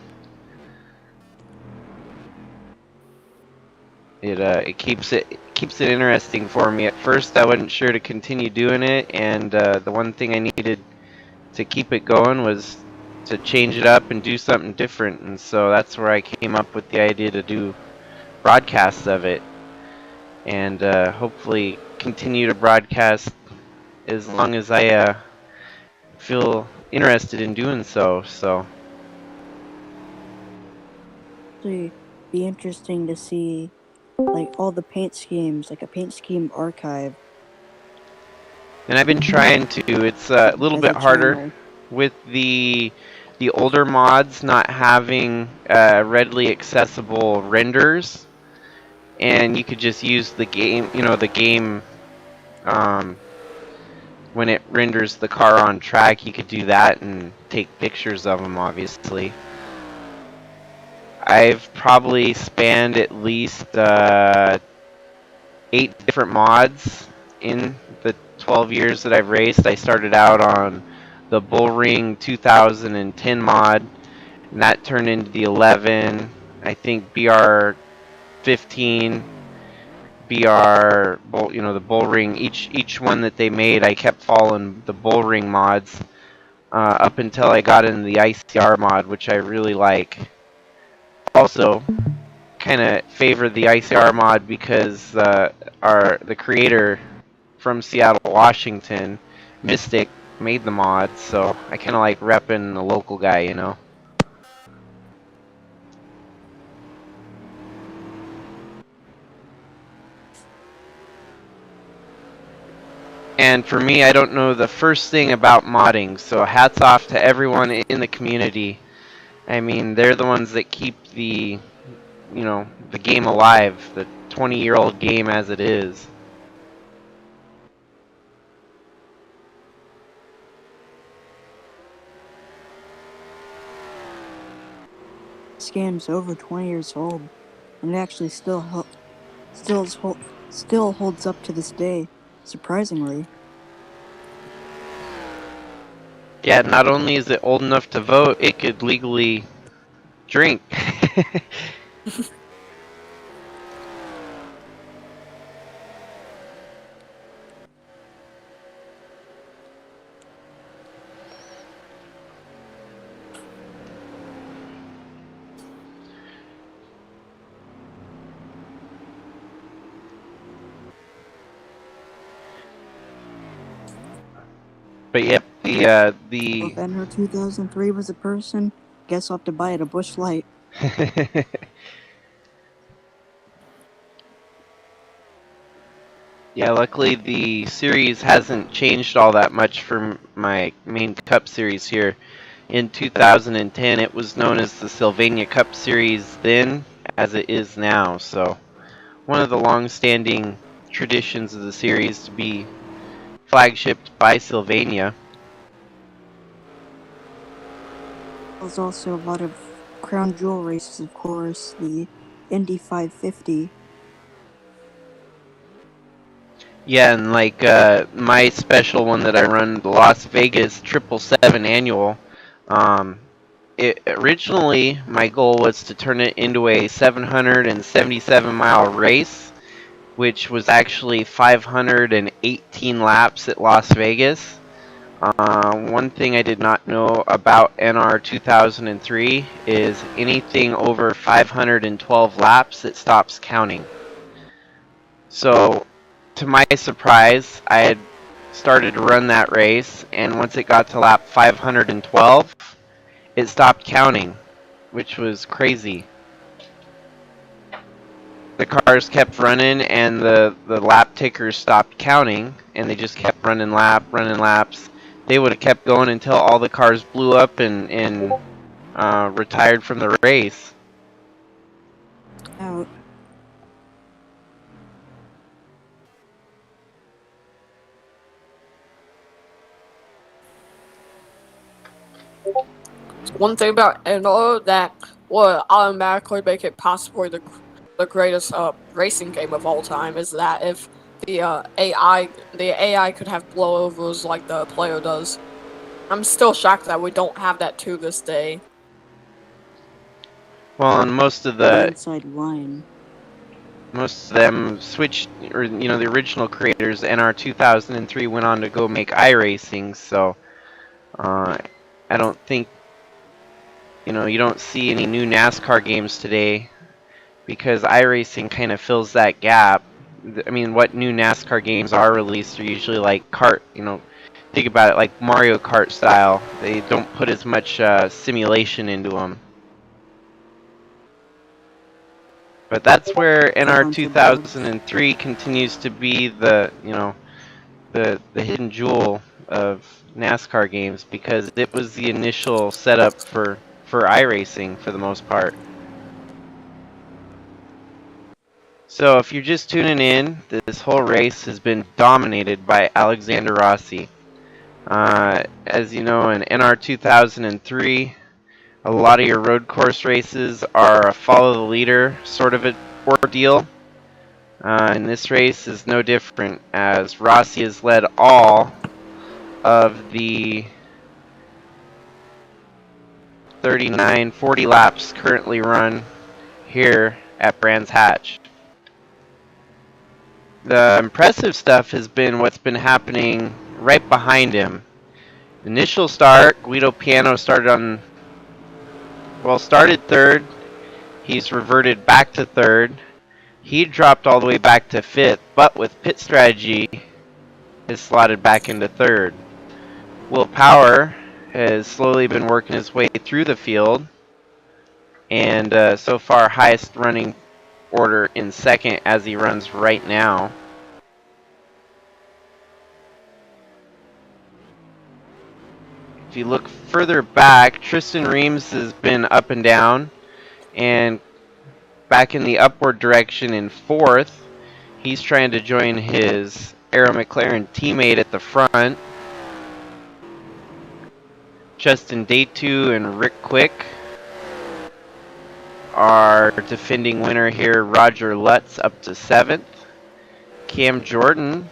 it keeps it interesting for me. At first, I wasn't sure to continue doing it, and the one thing I needed to keep it going was to change it up and do something different, and so that's where I came up with the idea to do broadcasts of it, and hopefully continue to broadcast as long as I feel interested in doing so. So It'd be interesting to see like all the paint schemes, like a paint scheme archive. And I've been trying to. It's a little bit harder with the the older mods not having readily accessible renders, and you could just use the game, the game um, when it renders the car on track, you could do that and take pictures of them, obviously. I've probably spanned at least 8 different mods in the 12 years that I've raced. I started out on the Bullring 2010 mod, and that turned into the 11. I think BR 15, BR, the Bullring. Each one that they made, I kept following the Bullring mods up until I got into the ICR mod, which I really like. Also, kind of favor the ICR mod because the creator from Seattle, Washington, Mystic, made the mod, so I kind of like repping the local guy, And for me, I don't know the first thing about modding, so hats off to everyone in the community. I mean, they're the ones that keep the game alive, the 20-year-old game as it is. This game's over 20 years old, and it actually still holds up to this day, surprisingly. Yeah, not only is it old enough to vote, it could legally drink. But yep, the If NR 2003 was a person, guess I'll have to buy it a Busch Light. Yeah, luckily the series hasn't changed all that much from my main Cup Series here. In 2010, it was known as the Sylvania Cup Series then, as it is now. So, one of the long-standing traditions of the series to be flagshipped by Sylvania. There's also a lot of crown jewel races, of course, the Indy 550. Yeah, and like my special one that I run, the Las Vegas 777 annual. Originally, my goal was to turn it into a 777-mile race, which was actually 518 laps at Las Vegas. One thing I did not know about NR 2003 is anything over 512 laps, it stops counting. So, to my surprise, I had started to run that race, and once it got to lap 512, it stopped counting, which was crazy. The cars kept running, and the lap tickers stopped counting, and they just kept running laps. They would have kept going until all the cars blew up and retired from the race. Out. One thing about NO that would automatically make it possibly the greatest racing game of all time is that if the AI could have blowovers like the player does. I'm still shocked that we don't have that to this day. Well, and most of Inside line. them switched, or the original creators, NR 2003, went on to go make iRacing. So I don't think you don't see any new NASCAR games today because iRacing kind of fills that gap. I mean, what new NASCAR games are released are usually like kart. Think about it, like Mario Kart style. They don't put as much simulation into them. But that's where NR 2003 continues to be the hidden jewel of NASCAR games because it was the initial setup for iRacing for the most part. So if you're just tuning in, this whole race has been dominated by Alexander Rossi. As you know, in NR 2003, a lot of your road course races are a follow the leader sort of an ordeal. And this race is no different, as Rossi has led all of the 40 laps currently run here at Brands Hatch. The impressive stuff has been what's been happening right behind him. Initial start, Guido Piano started third. He's reverted back to third. He dropped all the way back to fifth, but with pit strategy, is slotted back into third. Will Power has slowly been working his way through the field, and so far highest running order in second as he runs right now. If you look further back, Tristan Reams has been up and down, and back in the upward direction in fourth. He's trying to join his Arrow McLaren teammate at the front. Justin Day2 and Rick Quick are defending winner here. Roger Lutz up to 7th. Cam Jordan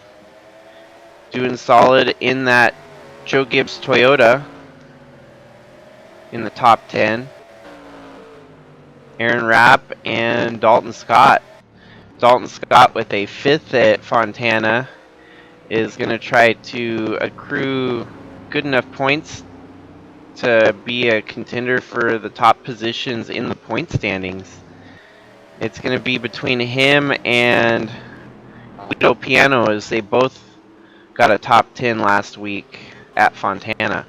doing solid in that Joe Gibbs Toyota in the top 10. Aaron Rapp and Dalton Scott. Dalton Scott with a 5th at Fontana is going to try to accrue good enough points to be a contender for the top positions in the point standings. It's going to be between him and Guido Piano, as they both got a top 10 last week at Fontana.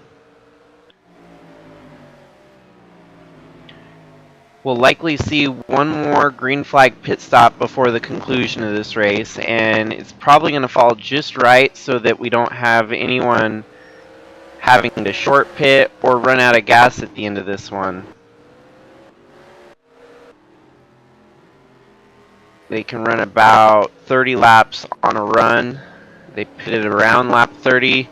We'll likely see one more green flag pit stop before the conclusion of this race, and it's probably going to fall just right so that we don't have anyone having to short pit or run out of gas at the end of this one. They can run about 30 laps on a run. They pitted around lap 30.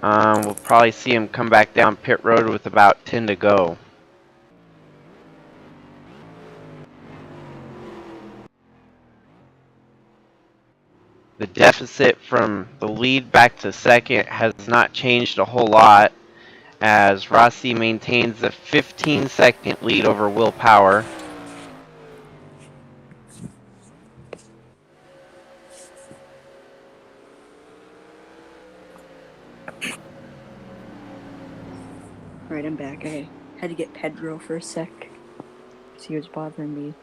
We'll probably see them come back down pit road with about 10 to go. The deficit from the lead back to second has not changed a whole lot, as Rossi maintains a 15-second lead over Will Power. Alright, I'm back. I had to get Pedro for a sec. He was bothering me.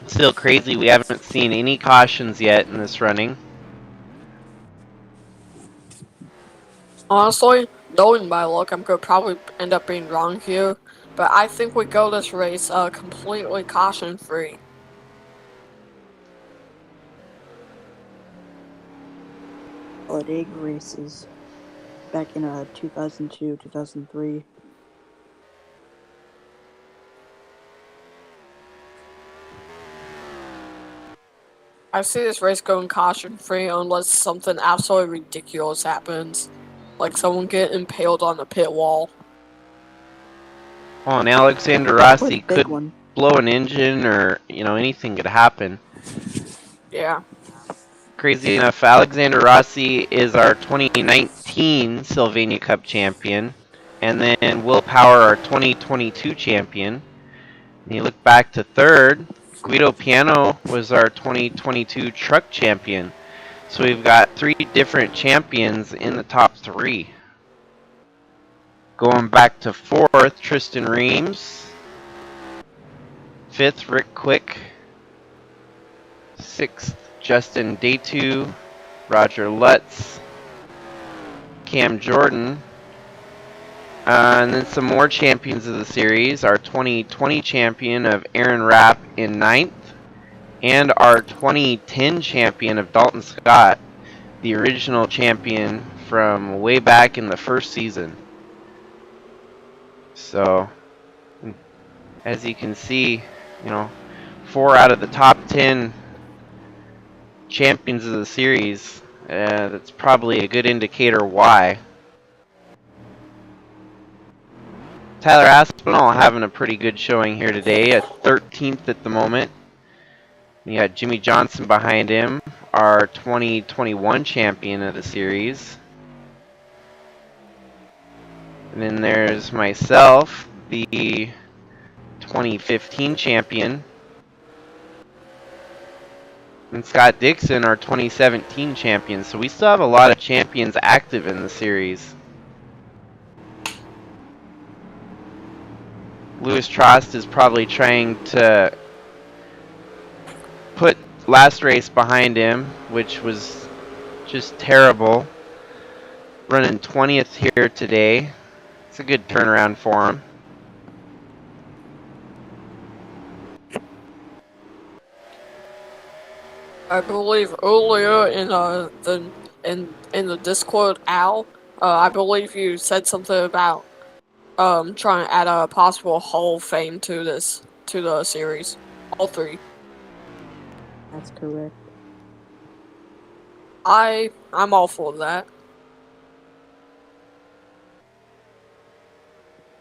Still crazy, we haven't seen any cautions yet in this running. Honestly, knowing my luck, I'm gonna probably end up being wrong here, but I think we go this race completely caution-free. Holiday races back in 2002, 2003. I see this race going caution-free unless something absolutely ridiculous happens. Like someone get impaled on the pit wall. Well, and Alexander Rossi Big could one. blow an engine, or anything could happen. Yeah. Crazy enough, Alexander Rossi is our 2019 Sylvania Cup champion, and then Will Power, our 2022 champion. And you look back to third, Guido Piano was our 2022 truck champion. So we've got 3 different champions in the top 3. Going back to fourth, Tristan Reams. 5th, Rick Quick. 6th, Justin Day2. Roger Lutz. Cam Jordan. And then some more champions of the series. Our 2020 champion of Aaron Rapp in 9th. And our 2010 champion of Dalton Scott, the original champion from way back in the first season. So, as you can see, 4 out of the top 10 champions of the series. That's probably a good indicator why. Tyler Aspinall having a pretty good showing here today, at 13th at the moment. You got Jimmy Johnson behind him, our 2021 champion of the series. And then there's myself, the 2015 champion. And Scott Dixon, our 2017 champion. So we still have a lot of champions active in the series. Louis Trost is probably trying to put last race behind him, which was just terrible. Running 20th here today. It's a good turnaround for him. I believe earlier in the Discord, Al, I believe you said something about trying to add a possible Hall of Fame to the series. All 3. That's correct. I'm all for that.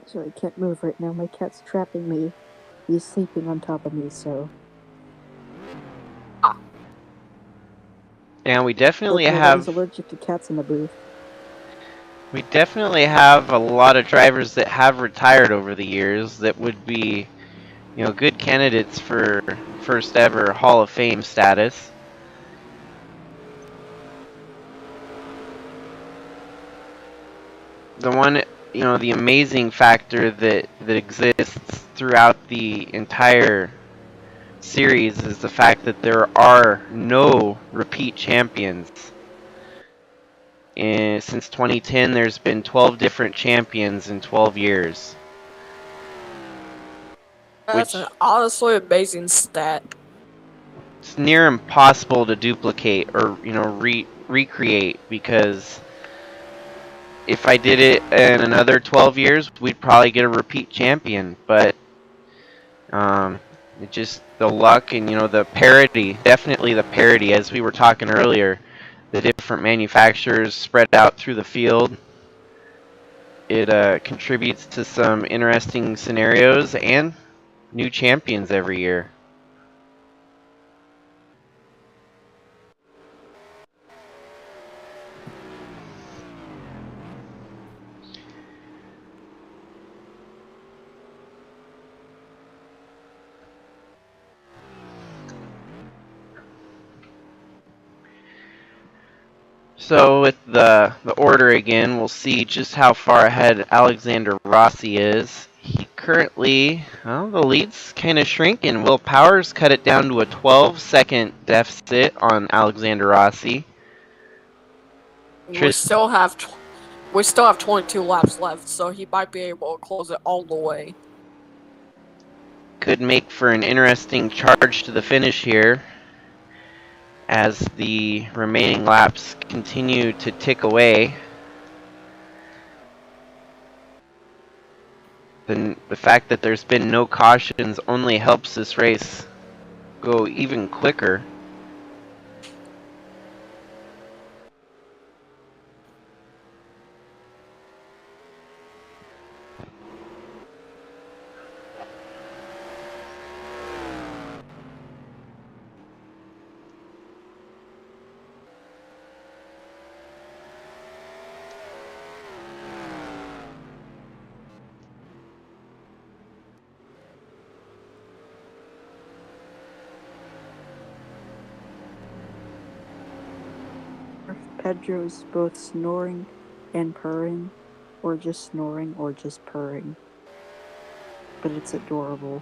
Sorry, I can't move right now. My cat's trapping me. He's sleeping on top of me, so... And we definitely Hope nobody's have allergic to cats in the booth. a lot of drivers that have retired over the years that would be, good candidates for first ever Hall of Fame status. The one, the amazing factor that exists throughout the entire series is the fact that there are no repeat champions. Since 2010, there's been 12 different champions in 12 years. That's an honestly amazing stat. It's near impossible to duplicate or, recreate, because if I did it in another 12 years, we'd probably get a repeat champion. But it just, the luck and, the parity, definitely the parity, as we were talking earlier, the different manufacturers spread out through the field. It contributes to some interesting scenarios and new champions every year. So with the order again, we'll see just how far ahead Alexander Rossi is. He currently, the lead's kind of shrinking. Will Powers cut it down to a 12-second deficit on Alexander Rossi. We still have 22 laps left, so he might be able to close it all the way. Could make for an interesting charge to the finish here, as the remaining laps continue to tick away. The fact that there's been no cautions only helps this race go even quicker. Pedro's both snoring and purring, or just snoring or just purring. But it's adorable.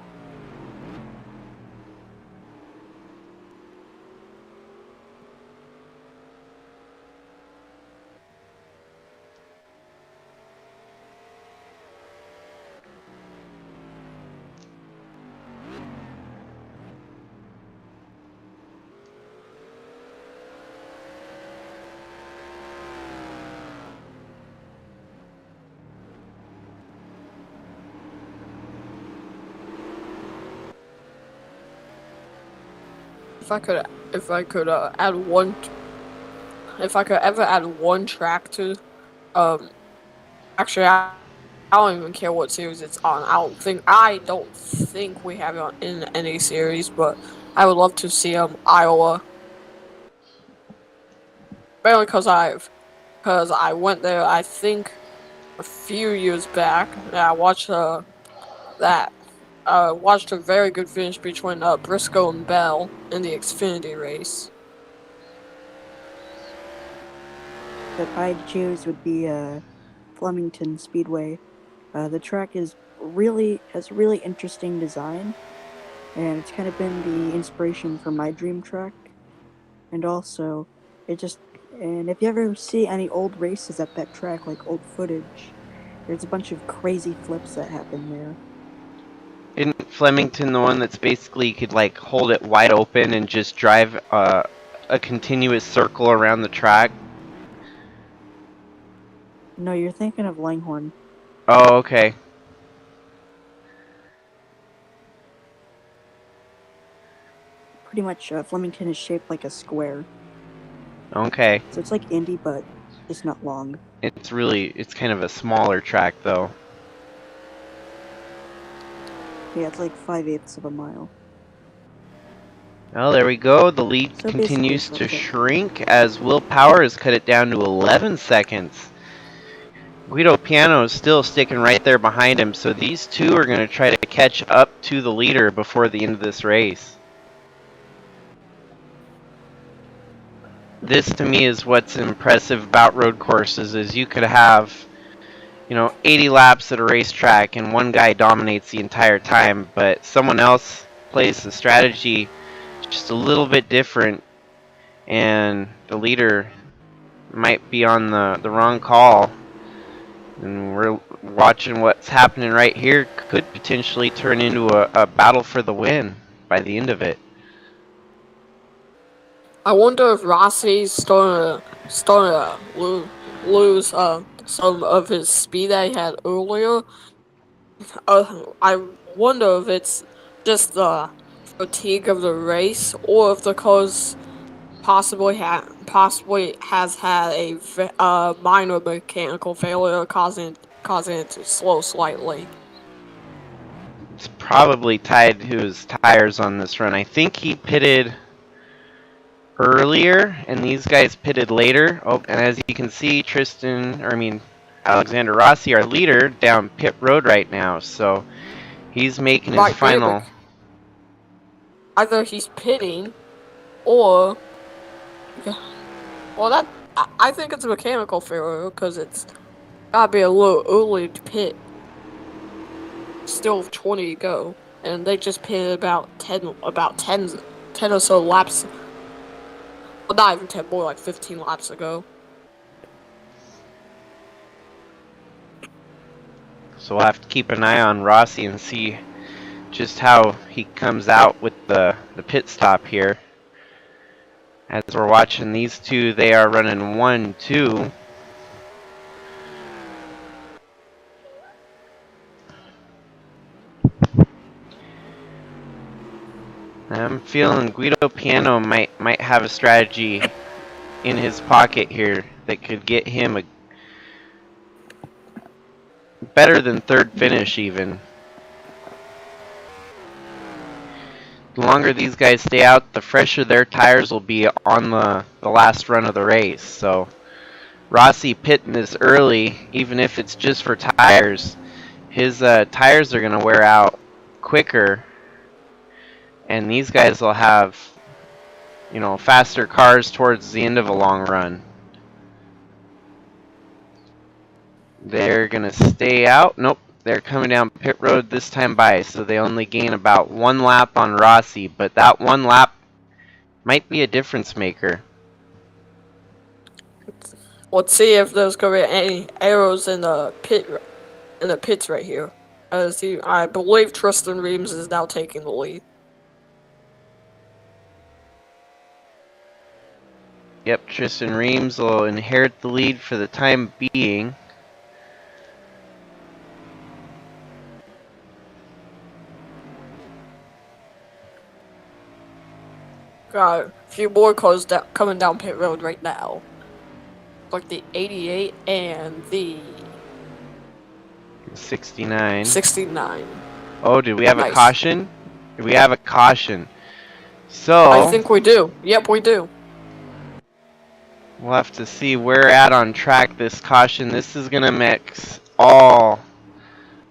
if I could add one, if I could ever add one track to, um, actually I don't even care what series it's on. I don't think we have it in any series, but I would love to see Iowa. Mainly because I went there. I think a few years back. And I watched that. Watched a very good finish between Briscoe and Bell in the Xfinity race. If I'd choose would be Flemington Speedway. The track has a really interesting design, and it's kind of been the inspiration for my dream track. And also, it just and if you ever see any old races at that track, like old footage, there's a bunch of crazy flips that happen there. Isn't Flemington the one that's basically you could like hold it wide open and just drive a continuous circle around the track? No, you're thinking of Langhorne. Oh, okay. Pretty much, Flemington is shaped like a square, Okay. so it's like Indy, but just not long. It's kind of a smaller track though. Yeah, it's like 5/8 of a mile. Well, there we go. The lead So basically, continues to that's it. shrink as Will Power has cut it down to 11 seconds. Guido Piano is still sticking right there behind him, so these two are going to try to catch up to the leader before the end of this race. This to me is what's impressive about road courses is you could have 80 laps at a racetrack and one guy dominates the entire time, but someone else plays the strategy just a little bit different and the leader might be on the wrong call. And we're watching what's happening right here could potentially turn into a battle for the win by the end of it. I wonder if Rossi's starting to lose some of his speed that he had earlier. I wonder if it's just the fatigue of the race, or if the cause possibly has had a minor mechanical failure causing it to slow slightly. It's probably tied to his tires on this run. I think he pitted earlier, and these guys pitted later. Oh, and as you can see, Alexander Rossi, our leader, down pit road right now. So he's making his Right there, final. either he's pitting, or well, I think it's a mechanical failure because it's gotta be a little early to pit. Still 20 to go, and they just pitted about 10 or so laps. Well, not even 10, more like 15 laps ago. So we'll have to keep an eye on Rossi and see just how he comes out with the pit stop here. As we're watching these two, they are running 1-2. I'm feeling Guido Piano might have a strategy in his pocket here that could get him a better than third finish even. The longer these guys stay out, the fresher their tires will be on the last run of the race. So Rossi pitting this early, even if it's just for tires, his tires are going to wear out quicker, and these guys will have faster cars towards the end of a long run. They're going to stay out. Nope, they're coming down pit road this time by, so they only gain about 1 lap on Rossi, but that 1 lap might be a difference maker. Let's see if there's gonna be any arrows in the pits right here. I believe Tristan Reams is now taking the lead. Yep, Tristan Reams will inherit the lead for the time being. Got a few more cars coming down pit road right now. Like the 88 and the 69. 69. Oh, did we have a Nice. caution? We have a caution. I So, think we do. Yep, we do. we'll have to see where we're at on track this caution. This is going to mix all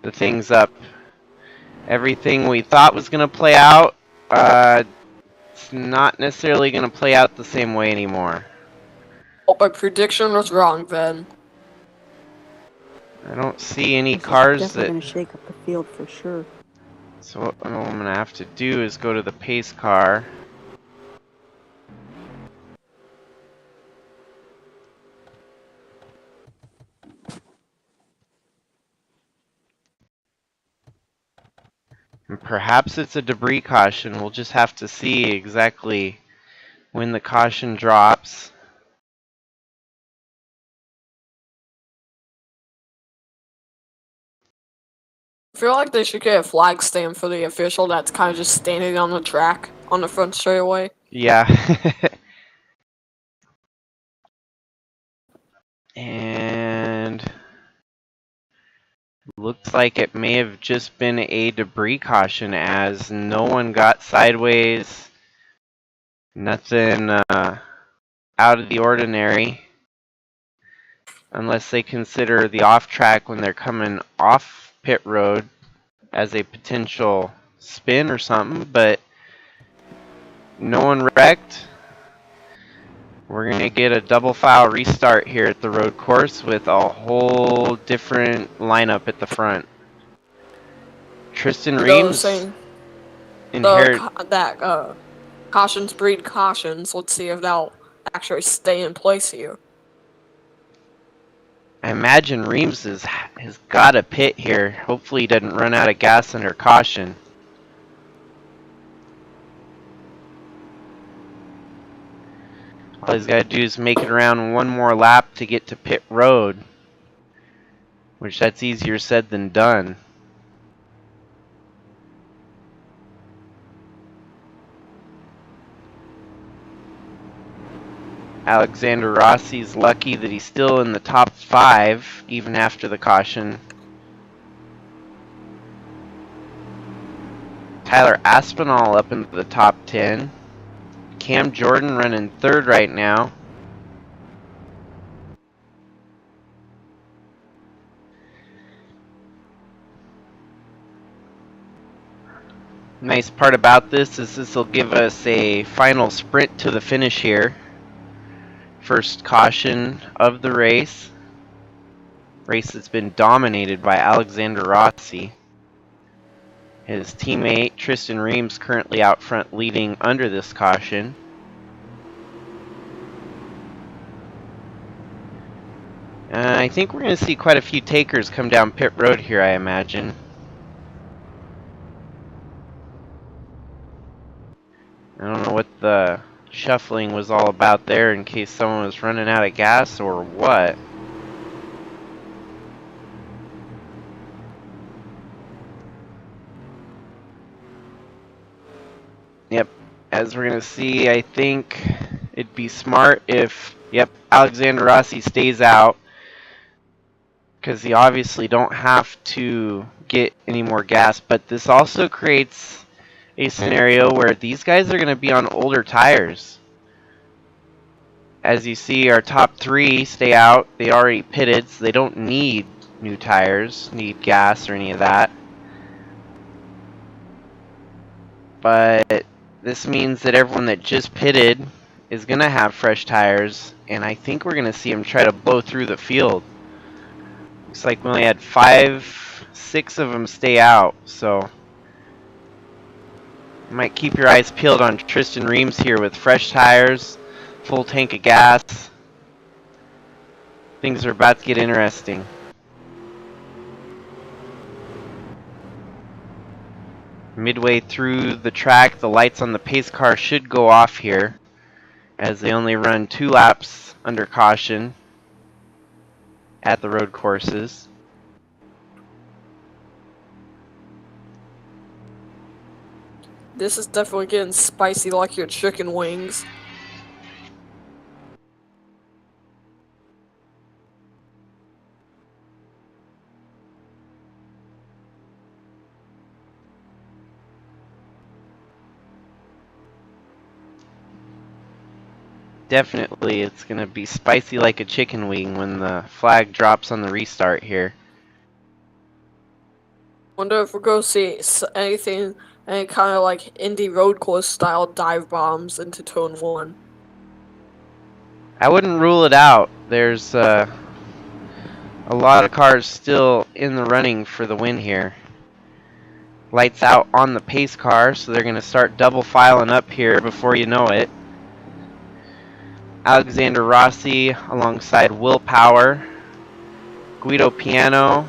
the things up. Everything we thought was going to play out, it's not necessarily going to play out the same way anymore. Oh, my prediction was wrong then. I don't see any This is cars definitely that... going to shake up the field for sure. So what I'm going to have to do is go to the pace car. And perhaps it's a debris caution. We'll just have to see exactly when the caution drops. I feel like they should get a flag stand for the official that's kind of just standing on the track on the front straightaway. Yeah. And looks like it may have just been a debris caution as no one got sideways. Nothing out of the ordinary. Unless they consider the off track when they're coming off pit road as a potential spin or something, but no one wrecked. We're going to get a double file restart here at the road course with a whole different lineup at the front. Tristan Reams inherit. Cautions breed cautions. Let's see if that'll actually stay in place here. I imagine Reams has got a pit here. Hopefully he doesn't run out of gas under caution. All he's got to do is make it around one more lap to get to pit road, which that's easier said than done. Alexander Rossi's lucky that he's still in the top 5 even after the caution. Tyler Aspinall up into the top 10. Cam Jordan running 3rd right now. Nice part about this is this will give us a final sprint to the finish here. First caution of the race. Race that's been dominated by Alexander Rossi. His teammate Tristan Reams currently out front leading under this caution. I think we're going to see quite a few takers come down pit road here, I imagine. I don't know what the shuffling was all about there in case someone was running out of gas or what. Yep, as we're going to see, I think it'd be smart if, Alexander Rossi stays out, because you obviously don't have to get any more gas, but this also creates a scenario where these guys are going to be on older tires. As you see, our top 3 stay out. They already pitted, so they don't need new tires, need gas or any of that. But this means that everyone that just pitted is going to have fresh tires, and I think we're going to see them try to blow through the field. Looks like we only had 6 of them stay out, so you might keep your eyes peeled on Tristan Reams here with fresh tires, full tank of gas. Things are about to get interesting. Midway through the track, the lights on the pace car should go off here, as they only run 2 laps under caution at the road courses. This is definitely getting spicy like your chicken wings. Definitely, it's going to be spicy like a chicken wing when the flag drops on the restart here. Wonder if we're gonna see anything, any kind of like indie road course style dive bombs into turn 1. I wouldn't rule it out. There's a lot of cars still in the running for the win here. Lights out on the pace car, so they're going to start double filing up here before you know it. Alexander Rossi alongside Will Power, Guido Piano,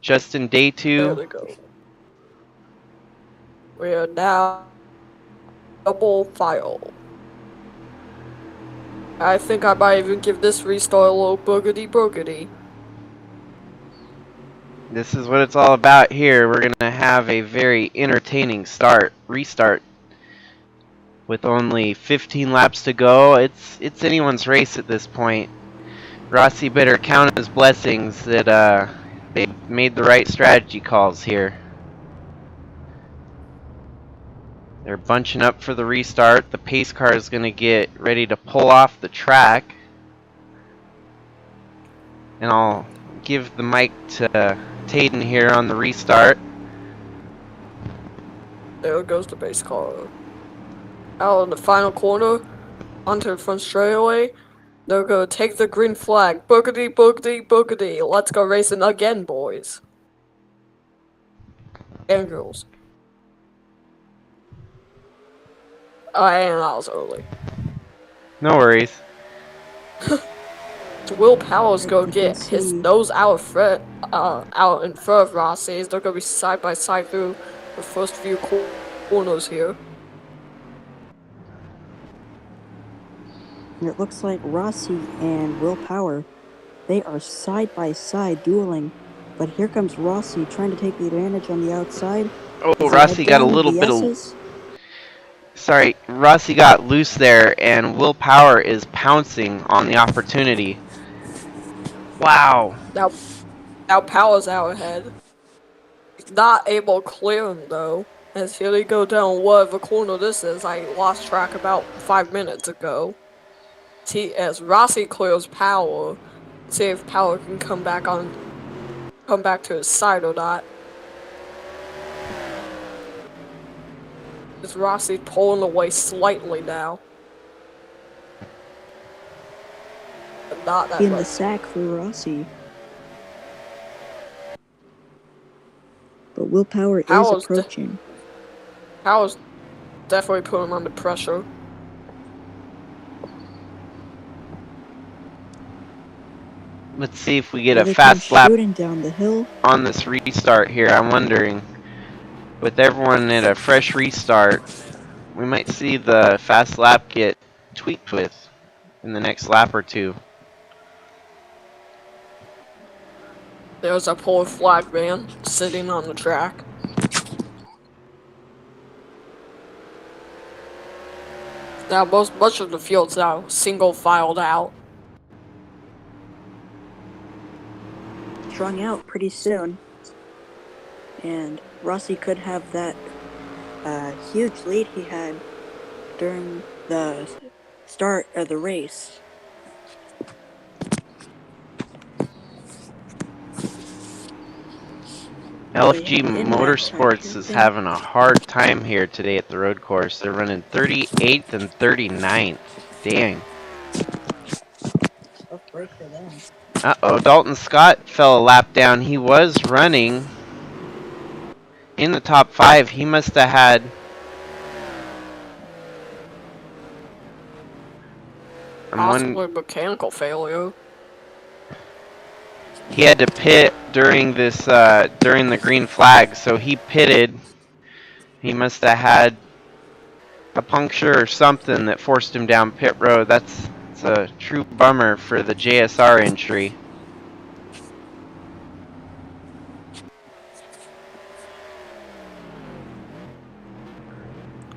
Justin There Day2. we go. We are now double file. I think I might even give this restart a little boogity. This is what it's all about here. We're going to have a very entertaining restart. With only 15 laps to go, it's anyone's race at this point. Rossi better count his blessings that they made the right strategy calls here. They're bunching up for the restart. The pace car is going to get ready to pull off the track. And I'll give the mic to Tayden here on the restart. There goes the base car. Out in the final corner, onto the front straightaway. They're gonna take the green flag. Boogity. Let's go racing again, boys. And girls. And I was early. No worries. Will Powell's gonna get Let's his see. nose out in front of Rossi's. They're gonna be side by side through the first few corners here. And it looks like Rossi and Will Power, they are side by side dueling. But here comes Rossi trying to take the advantage on the outside. Oh, As he Rossi head got a down little the bit of... S's. Sorry, Rossi got loose there, and Will Power is pouncing on the opportunity. Wow. Now Powell's out ahead. He's not able to clear him though. As here they go down whatever corner this is. I lost track about 5 minutes ago. See, as Rossi clears Power, see if Power can come back to his side or not. Is Rossi pulling away slightly now? But not that In the much. sack for Rossi. But Will Power is Powell's approaching. Power's definitely putting him under pressure. Let's see if we get Here a they fast come lap shooting down the hill. on this restart here. I'm wondering, with everyone at a fresh restart, we might see the fast lap get tweaked with in the next lap or two. There's a poor flag man sitting on the track. Now much of the field's now single filed out. Strung out pretty soon. And Rossi could have that huge lead he had during the start of the race. LFG in lap Motorsports time, is Captain. having a hard time here today at the road course. They're running 38th and 39th. Dang. Tough break for them. Uh-oh, Dalton Scott fell a lap down. He was running in the top 5. He must have had... Possibly mechanical failure. He had to pit during this during the green flag, so he pitted. He must have had a puncture or something that forced him down pit road. That's a true bummer for the JSR entry.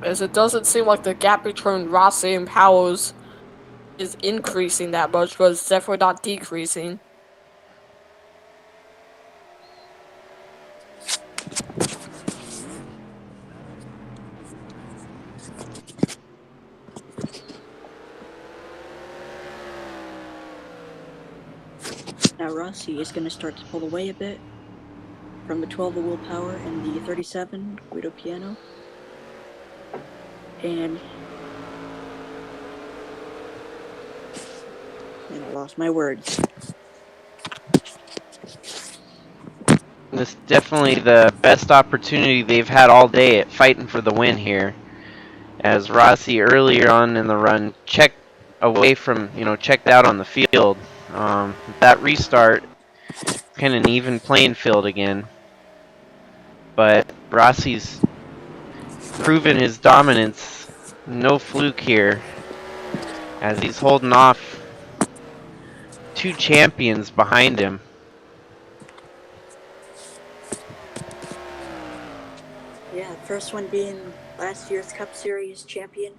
as it doesn't seem like the gap between Rossi and Powers is increasing that much, but it's definitely not decreasing. Now Rossi is going to start to pull away a bit from the 12 of willpower and the 37 Guido Piano. And I lost my words. This is definitely the best opportunity they've had all day at fighting for the win here. As Rossi earlier on in the run checked away from, checked out on the field. That restart, kind of an even playing field again. But Rossi's proven his dominance. No fluke here. As he's holding off two champions behind him. Yeah, the first one being last year's Cup Series champion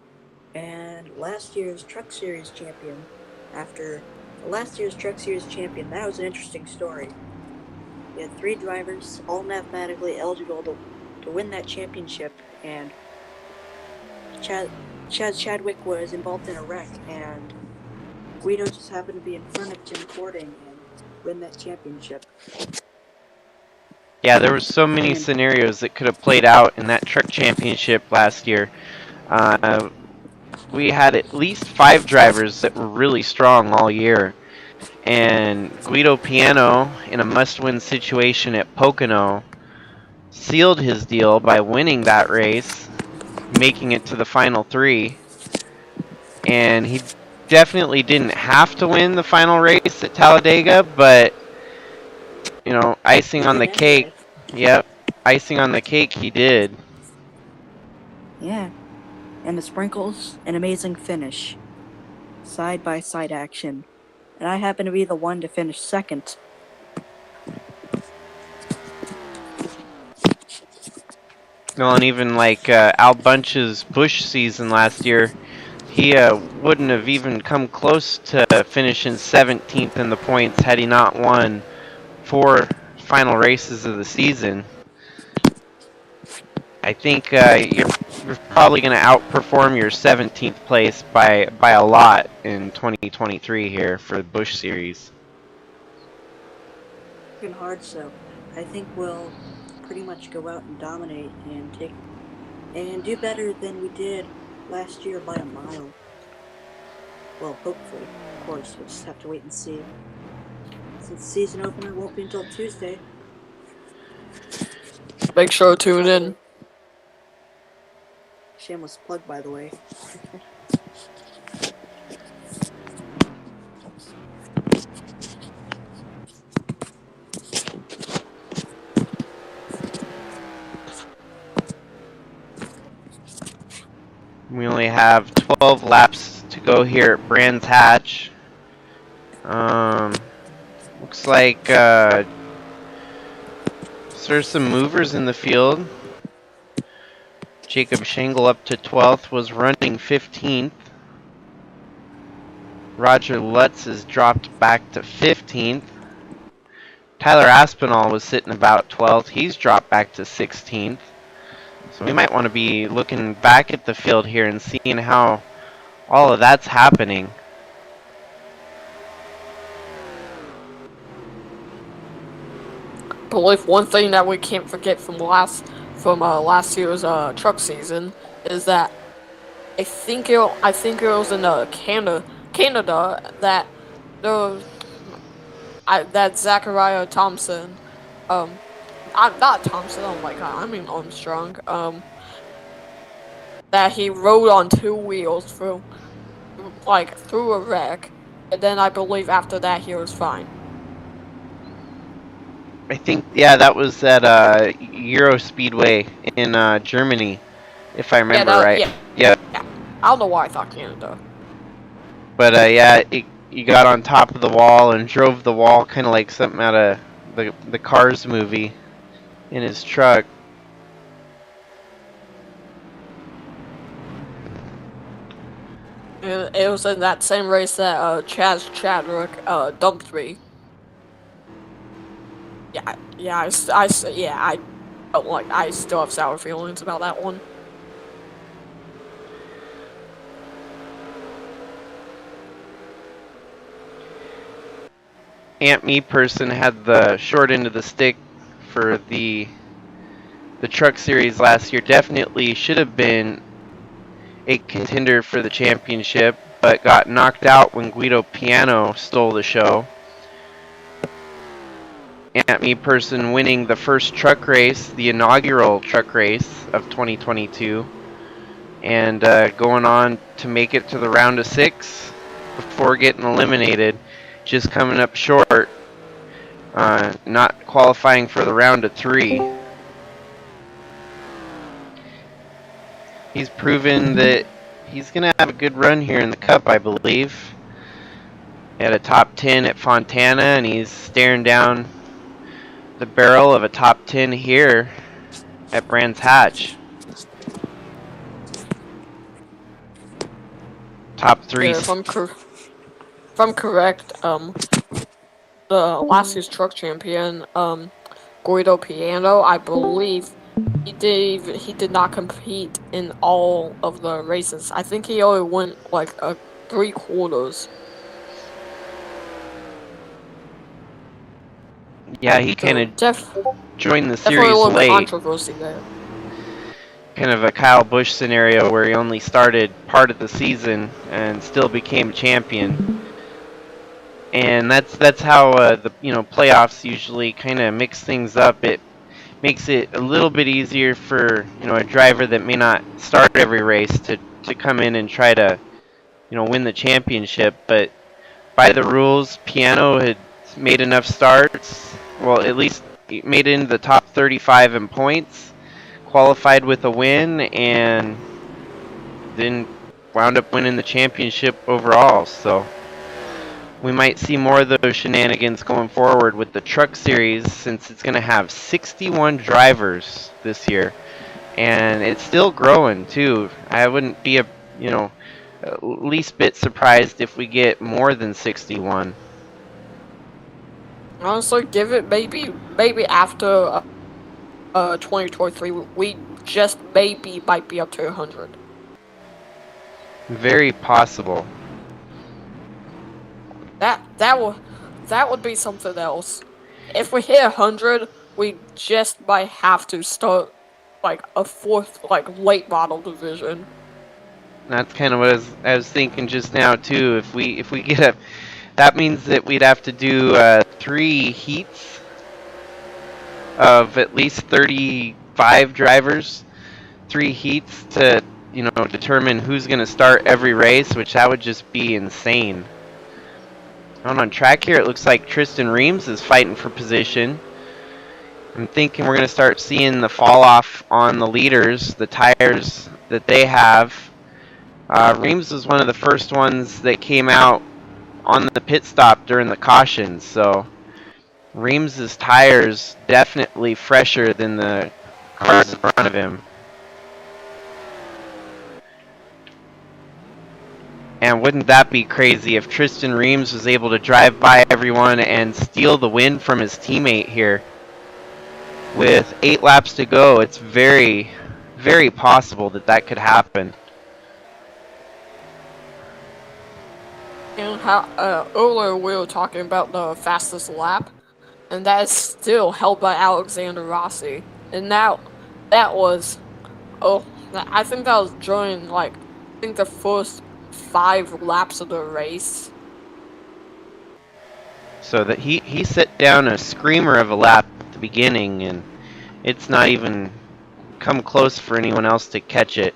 and last year's Truck Series champion. After last year's Truck Series champion, that was an interesting story. We had 3 drivers, all mathematically eligible to win that championship, and Chad Chadwick was involved in a wreck, and Guido just happened to be in front of Jim Cording and win that championship. Yeah, there were so many scenarios that could have played out in that truck championship last year. We had at least 5 drivers that were really strong all year. And Guido Piano, in a must-win situation at Pocono, sealed his deal by winning that race, making it to the final 3. And he definitely didn't have to win the final race at Talladega, but icing on the cake. Yep, icing on the cake he did. Yeah, and the sprinkles, an amazing finish. Side-by-side action. And I happen to be the one to finish second. Well, and even like Al Bunch's Busch season last year, he wouldn't have even come close to finishing 17th in the points had he not won 4 final races of the season. I think you're probably going to outperform your 17th place by a lot in 2023 here for the Busch Series. Working hard, so I think we'll pretty much go out and dominate and do better than we did last year by a mile. Well, hopefully. Of course, we'll just have to wait and see. Since the season opener won't be until Tuesday. Make sure to tune in. Shameless plug, by the way. We only have 12 laps to go here at Brands Hatch. Looks like there's some movers in the field. Jacob Shangle up to 12th was running 15th. Roger Lutz has dropped back to 15th. Tyler Aspinall was sitting about 12th. He's dropped back to 16th. So we might want to be looking back at the field here and seeing how all of that's happening. I believe one thing that we can't forget from last year's truck season is that I think it was in Canada that that Zachariah Thompson, not Thompson, oh my god, I mean Armstrong, that he rode on 2 wheels through a wreck, and then I believe after that he was fine. I think, yeah, that was at Euro Speedway in Germany, if I remember right. Yeah. I don't know why I thought Canada. But he got on top of the wall and drove the wall kind of like something out of the Cars movie in his truck. it was in that same race that Chadwick dumped me. Yeah, I don't like. I still have sour feelings about that one. Aunt Me person had the short end of the stick for the truck series last year. Definitely should have been a contender for the championship, but got knocked out when Guido Piano stole the show. Aunt Me person winning the first truck race, the inaugural truck race of 2022, and going on to make it to the round of 6 before getting eliminated, just coming up short, not qualifying for the round of 3. He's proven that he's going to have a good run here in the Cup, I believe. He had a top 10 at Fontana, and he's staring down the barrel of a top 10 here at Brands Hatch. Top 3. Yeah, if I'm correct, the last year's truck champion, Guido Piano, I believe he did not compete in all of the races. I think he only went like 3/4. Yeah, he kind of joined the series definitely a little late. controversy there. Kind of a Kyle Busch scenario where he only started part of the season and still became champion. And that's how the playoffs usually kind of mix things up. It makes it a little bit easier for a driver that may not start every race to come in and try to win the championship. But by the rules, Piano had made enough starts. Well, at least he made it into the top 35 in points, qualified with a win, and then wound up winning the championship overall. So we might see more of those shenanigans going forward with the truck series, since it's going to have 61 drivers this year, and it's still growing too. I wouldn't be least bit surprised if we get more than 61. Honestly, give it maybe after 2023, we just maybe might be up to 100. Very possible. That would be something else. If we hit 100, we just might have to start like a 4th late model division. That's kind of what I was thinking just now too. If we get that means that we'd have to do 3 heats of at least 35 drivers, 3 heats to determine who's going to start every race, which that would just be insane. On track here, it looks like Tristan Reams is fighting for position. I'm thinking we're going to start seeing the fall off on the leaders, the tires that they have. Reams was one of the first ones that came out on the pit stop during the cautions, so Reams' tires definitely fresher than the cars in front of him. And wouldn't that be crazy if Tristan Reams was able to drive by everyone and steal the win from his teammate here? With 8 laps to go, it's very, very possible that could happen. And how earlier we were talking about the fastest lap, and that is still held by Alexander Rossi. And now that was, I think that was during the first 5 laps of the race. So that he set down a screamer of a lap at the beginning, and it's not even come close for anyone else to catch it.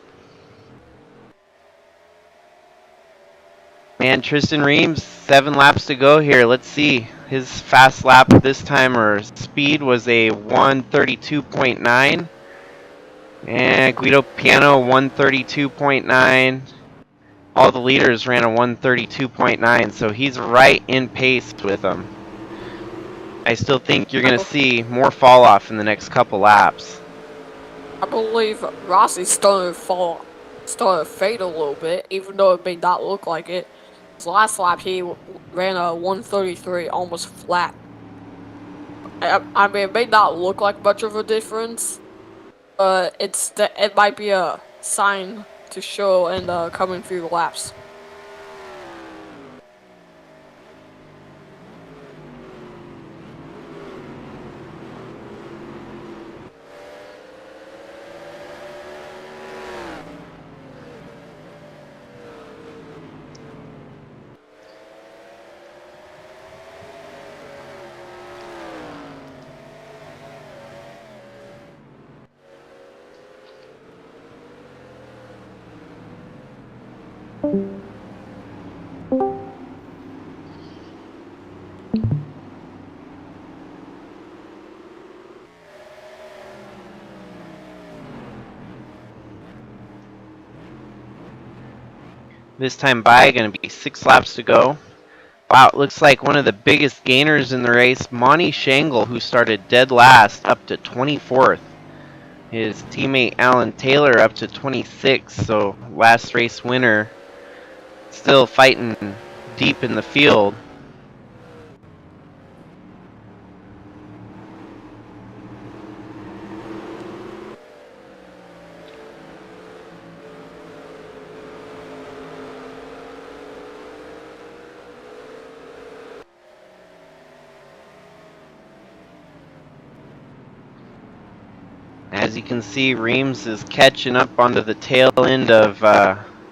Man, Tristan Reams, 7 laps to go here. Let's see. His fast lap this time, or speed, was a 132.9. And Guido Piano, 132.9. All the leaders ran a 132.9, so he's right in pace with them. I still think you're going to see more fall off in the next couple laps. I believe Rossi's starting to fall started to fade a little bit, even though it may not look like it. His last lap, he ran a 133, almost flat. I mean, it may not look like much of a difference, but it might be a sign to show in the coming few laps. This time by, going to be 6 laps to go. Wow, it looks like one of the biggest gainers in the race, Monty Shangle, who started dead last, up to 24th. His teammate Alan Taylor up to 26th, so last race winner, still fighting deep in the field. As you can see, Reams is catching up onto the tail end of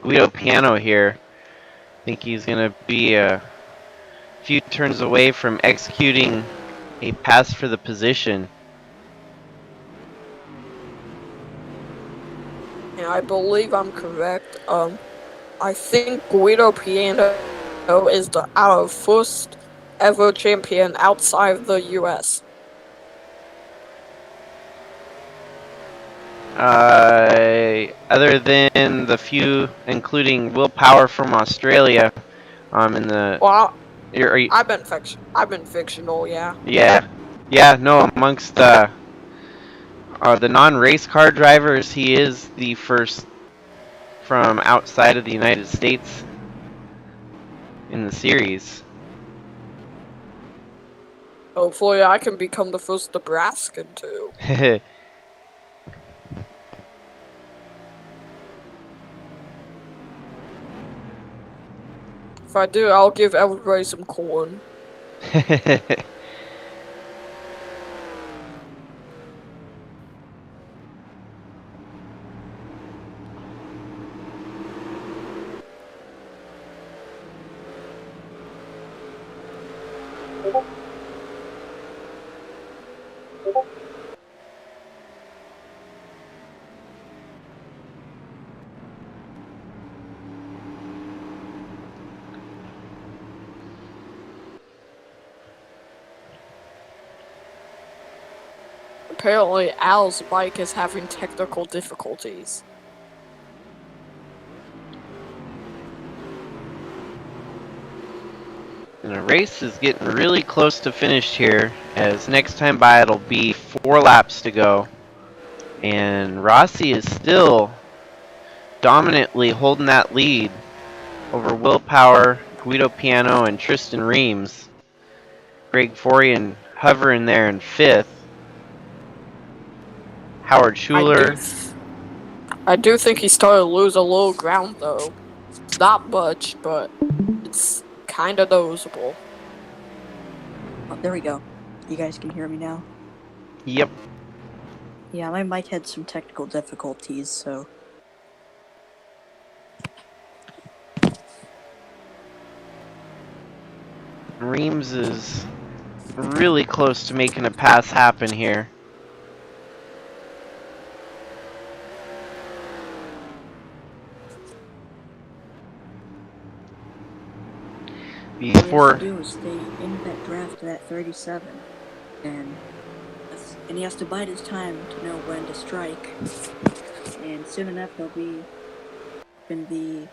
Guido Piano here. I think he's going to be a few turns away from executing a pass for the position. Yeah, I believe I'm correct. I think Guido Piano is our first ever champion outside the U.S. Other than the few, including Will Power from Australia, in the. Well, Are you, I've been fictional, yeah. yeah, no, amongst the non-race car drivers, he is the first from outside of the United States in the series. Hopefully, I can become the first Nebraskan too. If I do, I'll give everybody some corn. Apparently, Al's bike is having technical difficulties. And the race is getting really close to finished here, as next time by it'll be 4 laps to go. And Rossi is still dominantly holding that lead over Will Power, Guido Piano, and Tristan Reams. Greg Forian hovering there in 5th. Howard Schuler. I do think he's starting to lose a little ground, though. It's not much, but it's kind of noticeable. Oh, there we go. You guys can hear me now? Yep. Yeah, my mic had some technical difficulties, so... Reams is really close to making a pass happen here. All he has to do is stay in that draft to that 37, and he has to bide his time to know when to strike, and soon enough he'll be in the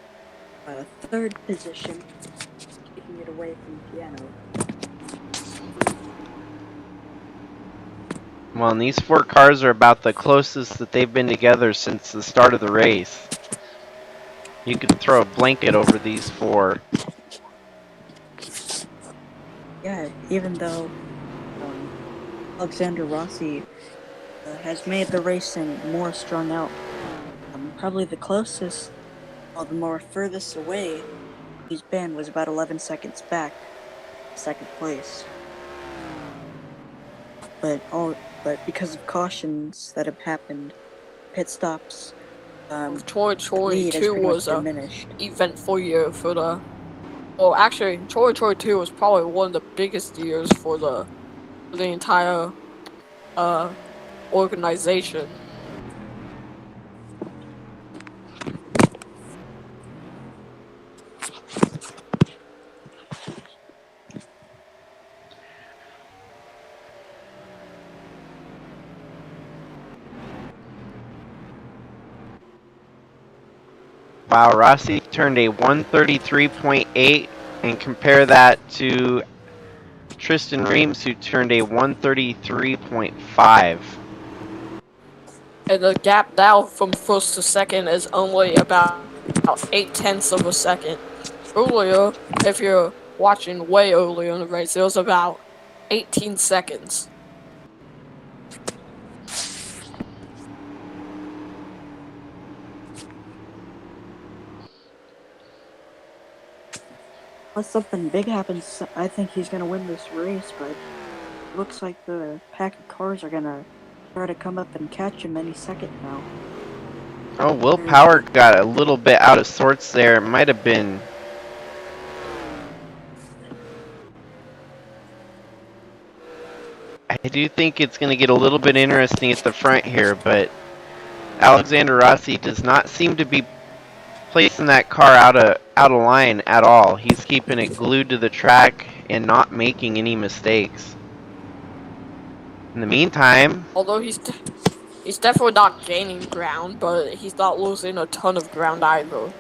3rd position, taking it away from Piano. Well, and these 4 cars are about the closest that they've been together since the start of the race. You could throw a blanket over these four. Yeah, even though Alexander Rossi has made the racing more strung out, probably the closest, or the more furthest away he's been was about 11 seconds back, second place. But because of cautions that have happened, pit stops, Troy lead has 2 pretty much was a diminished. eventful year for the. Well, actually, Troy 2 was probably one of the biggest years for the entire organization. Wow, Rossi turned a 133.8, and compare that to Tristan Reams, who turned a 133.5. And the gap now from first to second is only about 0.8 of a second. Earlier, if you're watching way earlier in the race, it was about 18 seconds. Unless something big happens, I think he's gonna win this race, but it looks like the pack of cars are gonna try to come up and catch him any second now. Oh, Will Power got a little bit out of sorts there. It might have been. I do think it's going to get a little bit interesting at the front here, but Alexander Rossi does not seem to be placing that car out of line at all. He's keeping it glued to the track and not making any mistakes. In the meantime, Although he's definitely not gaining ground, but he's not losing a ton of ground either.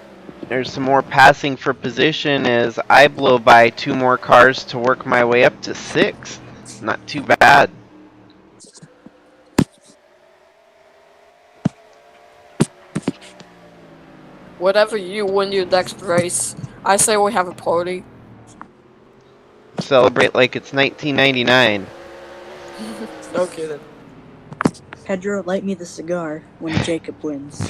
there's some more passing for position as I blow by 2 more cars to work my way up to 6th. Not too bad. Whatever you win your next race, I say we have a party. Celebrate like it's 1999. No kidding. Pedro, light me the cigar when Jacob wins.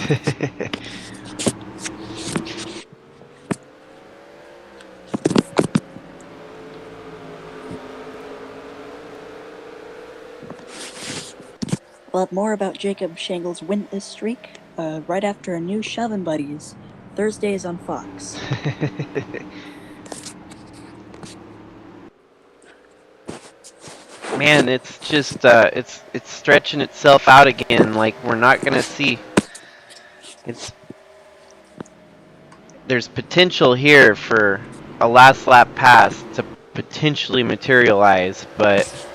We'll have more about Jacob Shangle's winless streak right after a new Shovin' Buddies, Thursdays on Fox. Man, it's just it's stretching itself out again. Like we're not gonna see. There's potential here for a last lap pass to potentially materialize, but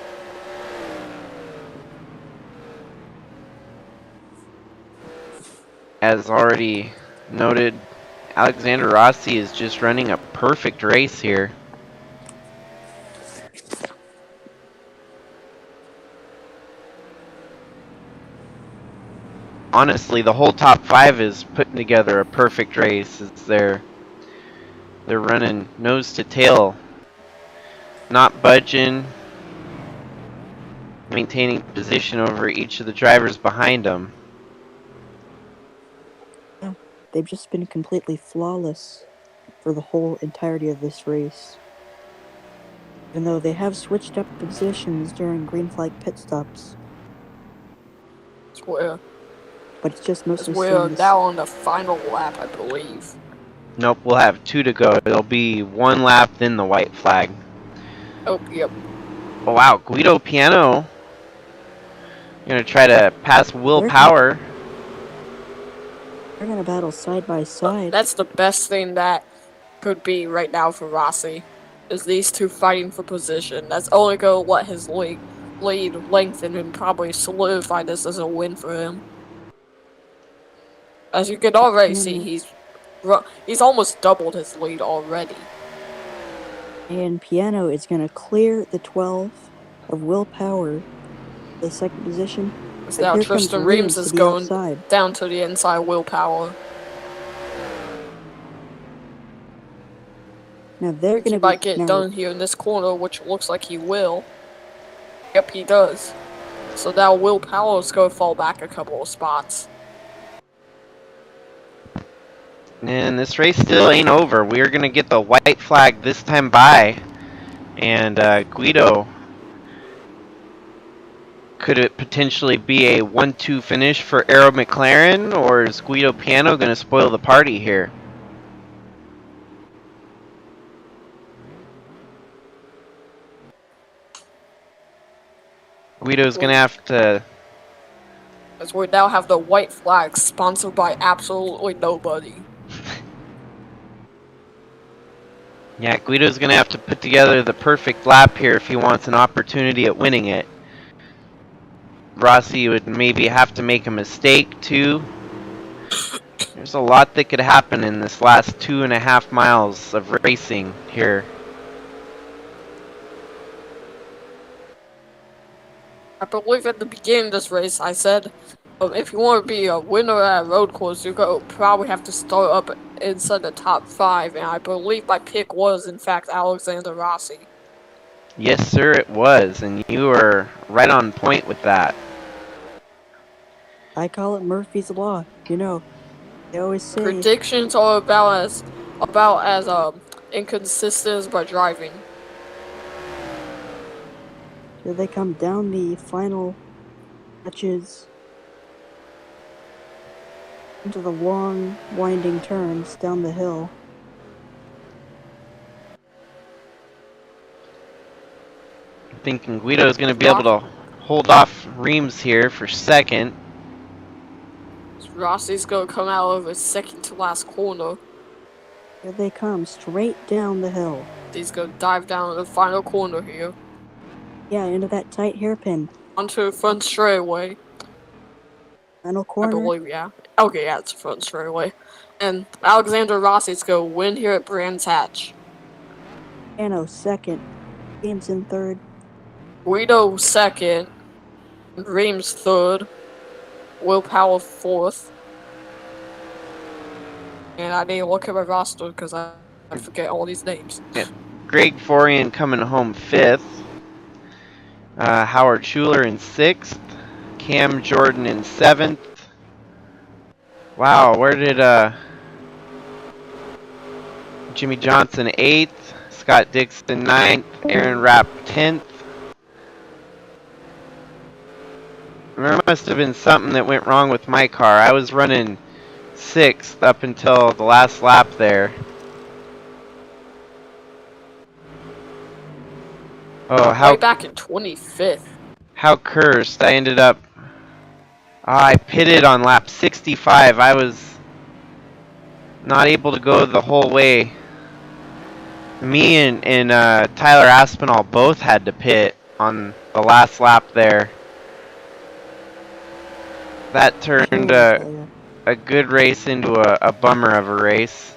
as already noted, Alexander Rossi is just running a perfect race here. Honestly, the whole top 5 is putting together a perfect race. They're running nose to tail, not budging, maintaining position over each of the drivers behind them. Yeah, they've just been completely flawless for the whole entirety of this race. Even though they have switched up positions during green flag pit stops. We're But it's just mostly now on the final lap, I believe. Nope, we'll have 2 to go. It'll be 1 lap, then the white flag. Oh, yep. Oh, wow, Guido Piano. Gonna try to pass Will Power. They're gonna battle side by side. That's the best thing that could be right now for Rossi, is these two fighting for position. That's only going to let his lead lengthen and probably solidify this as a win for him. As you can already see, he's almost doubled his lead already. And Piano is going to clear the 12 of Will Power, the second position. So now Tristan Reams is going down to the inside Will Power. Now they're He gonna be might get now. done here in this corner, which looks like he will. Yep, he does. So now Will Powell's gonna fall back a couple of spots. And this race still ain't over. We're going to get the white flag this time by. And Guido, could it potentially be a 1-2 finish for Arrow McLaren? Or is Guido Piano going to spoil the party here? Guido's going to have to... As we now have the white flag sponsored by absolutely nobody. Yeah, Guido's going to have to put together the perfect lap here if he wants an opportunity at winning it. Rossi would maybe have to make a mistake too. There's a lot that could happen in this last 2.5 miles of racing here. I believe at the beginning of this race I said, if you want to be a winner at a road course, you're going to probably have to start up inside the top 5, and I believe my pick was, in fact, Alexander Rossi. Yes, sir, it was, and you were right on point with that. I call it Murphy's Law. You know, they always say Predictions are about as inconsistent as my driving. here they come down the final stretches into the long, winding turns down the hill. I'm thinking Guido's going to be able to hold off Reams here for second. Rossi's going to come out of his second to last corner. Here they come, straight down the hill. He's going to dive down the final corner here. Yeah, into that tight hairpin. Onto the front straightaway. Final I corner. believe, yeah. Okay, yeah, it's front straightaway. And Alexander Rossi's going to win here at Brands Hatch. Piano second. James in third. Guido second. Reams third. Will Powell fourth. And I need to look at my roster because I forget all these names. Yeah. Greg Forian coming home fifth. Howard Schuler in sixth. Cam Jordan in seventh. Wow, where did Jimmy Johnson eighth, Scott Dixon ninth, Aaron Rapp 10th. There must have been something that went wrong with my car. I was running 6th up until the last lap there. Oh, how Way back in 25th. How cursed. I ended up... I pitted on lap 65. I was not able to go the whole way. Me and Tyler Aspinall both had to pit on the last lap there. That turned a good race into a bummer of a race.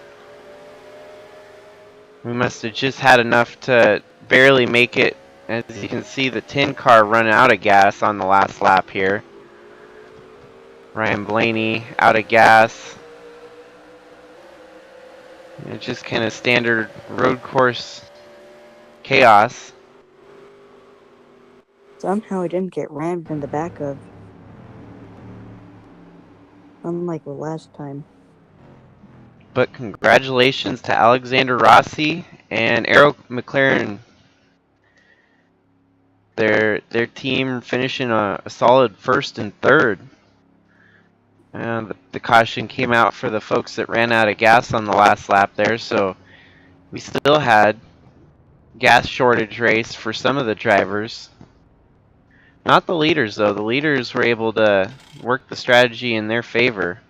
We must have just had enough to barely make it. As you can see, the 10 car run out of gas on the last lap here. Ryan Blaney out of gas. It's just kind of standard road course chaos. Somehow I didn't get rammed in the back of. Unlike the last time. But congratulations to Alexander Rossi and Arrow McLaren. Their team finishing a solid first and third. And the caution came out for the folks that ran out of gas on the last lap there, so we still had gas shortage race for some of the drivers. Not the leaders though. The leaders were able to work the strategy in their favor.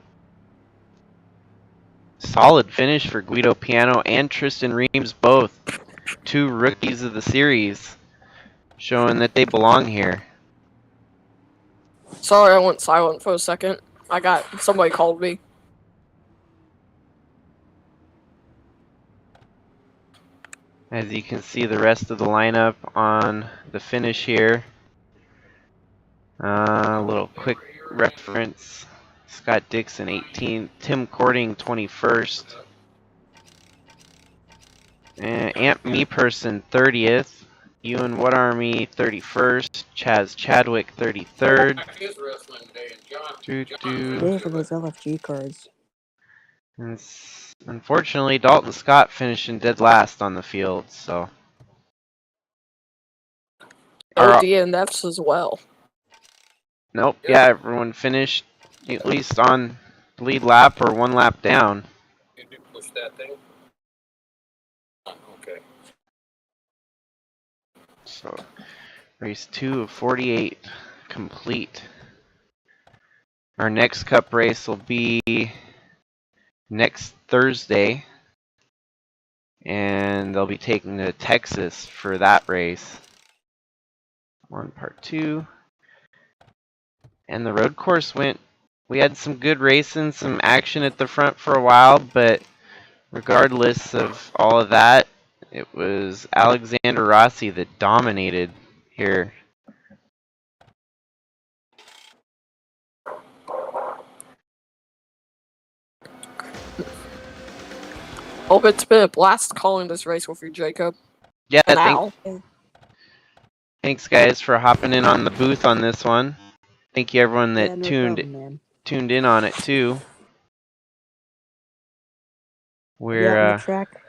Solid finish for Guido Piano and Tristan Reams, both 2 rookies of the series, showing that they belong here. Sorry, I went silent for a second. Somebody called me. As you can see the rest of the lineup on the finish here. A little quick reference. Scott Dixon 18th, Tim Cording 21st. Ant Me Person 30th. Ewan What Army 31st. Chaz Chadwick 33rd. Yay for those LFG cards. And unfortunately, Dalton Scott finishing dead last on the field. So. Oh, DNFs as well. Nope. Yeah, everyone finished at least on the lead lap or one lap down. Did you push that thing? Okay. So, race 2 of 48 complete. Our next cup race will be next Thursday, and they'll be taking to Texas for that race. On part 2. And the road course we had some good racing, some action at the front for a while, but regardless of all of that, it was Alexander Rossi that dominated here. Hope it's been a blast calling this race with you, Jacob. Yeah, And Al. thanks guys for hopping in on the booth on this one. Thank you everyone that Yeah, no tuned problem, man. in on it too. Yeah, on the track,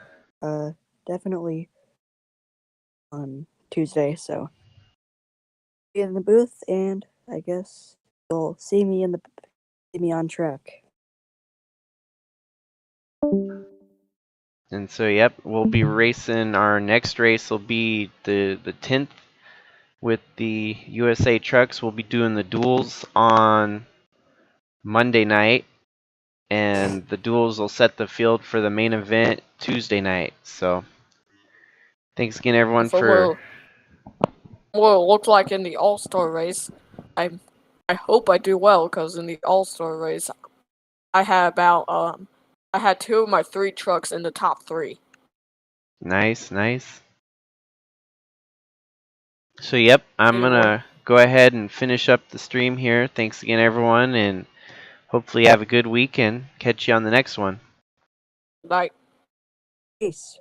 definitely on Tuesday, so be in the booth, and I guess you'll see me on track. And so yep, we'll be racing. Our next race will be the 10th with the USA trucks. We'll be doing the duels on Monday night, and the duels will set the field for the main event Tuesday night. So thanks again everyone for what it looked like in the All-Star race. I hope I do well, because in the All-Star race I had I had 2 of my 3 trucks in the top 3. Nice. So yep, I'm gonna go ahead and finish up the stream here. Thanks again everyone, and hopefully you have a good week and catch you on the next one. Like Peace.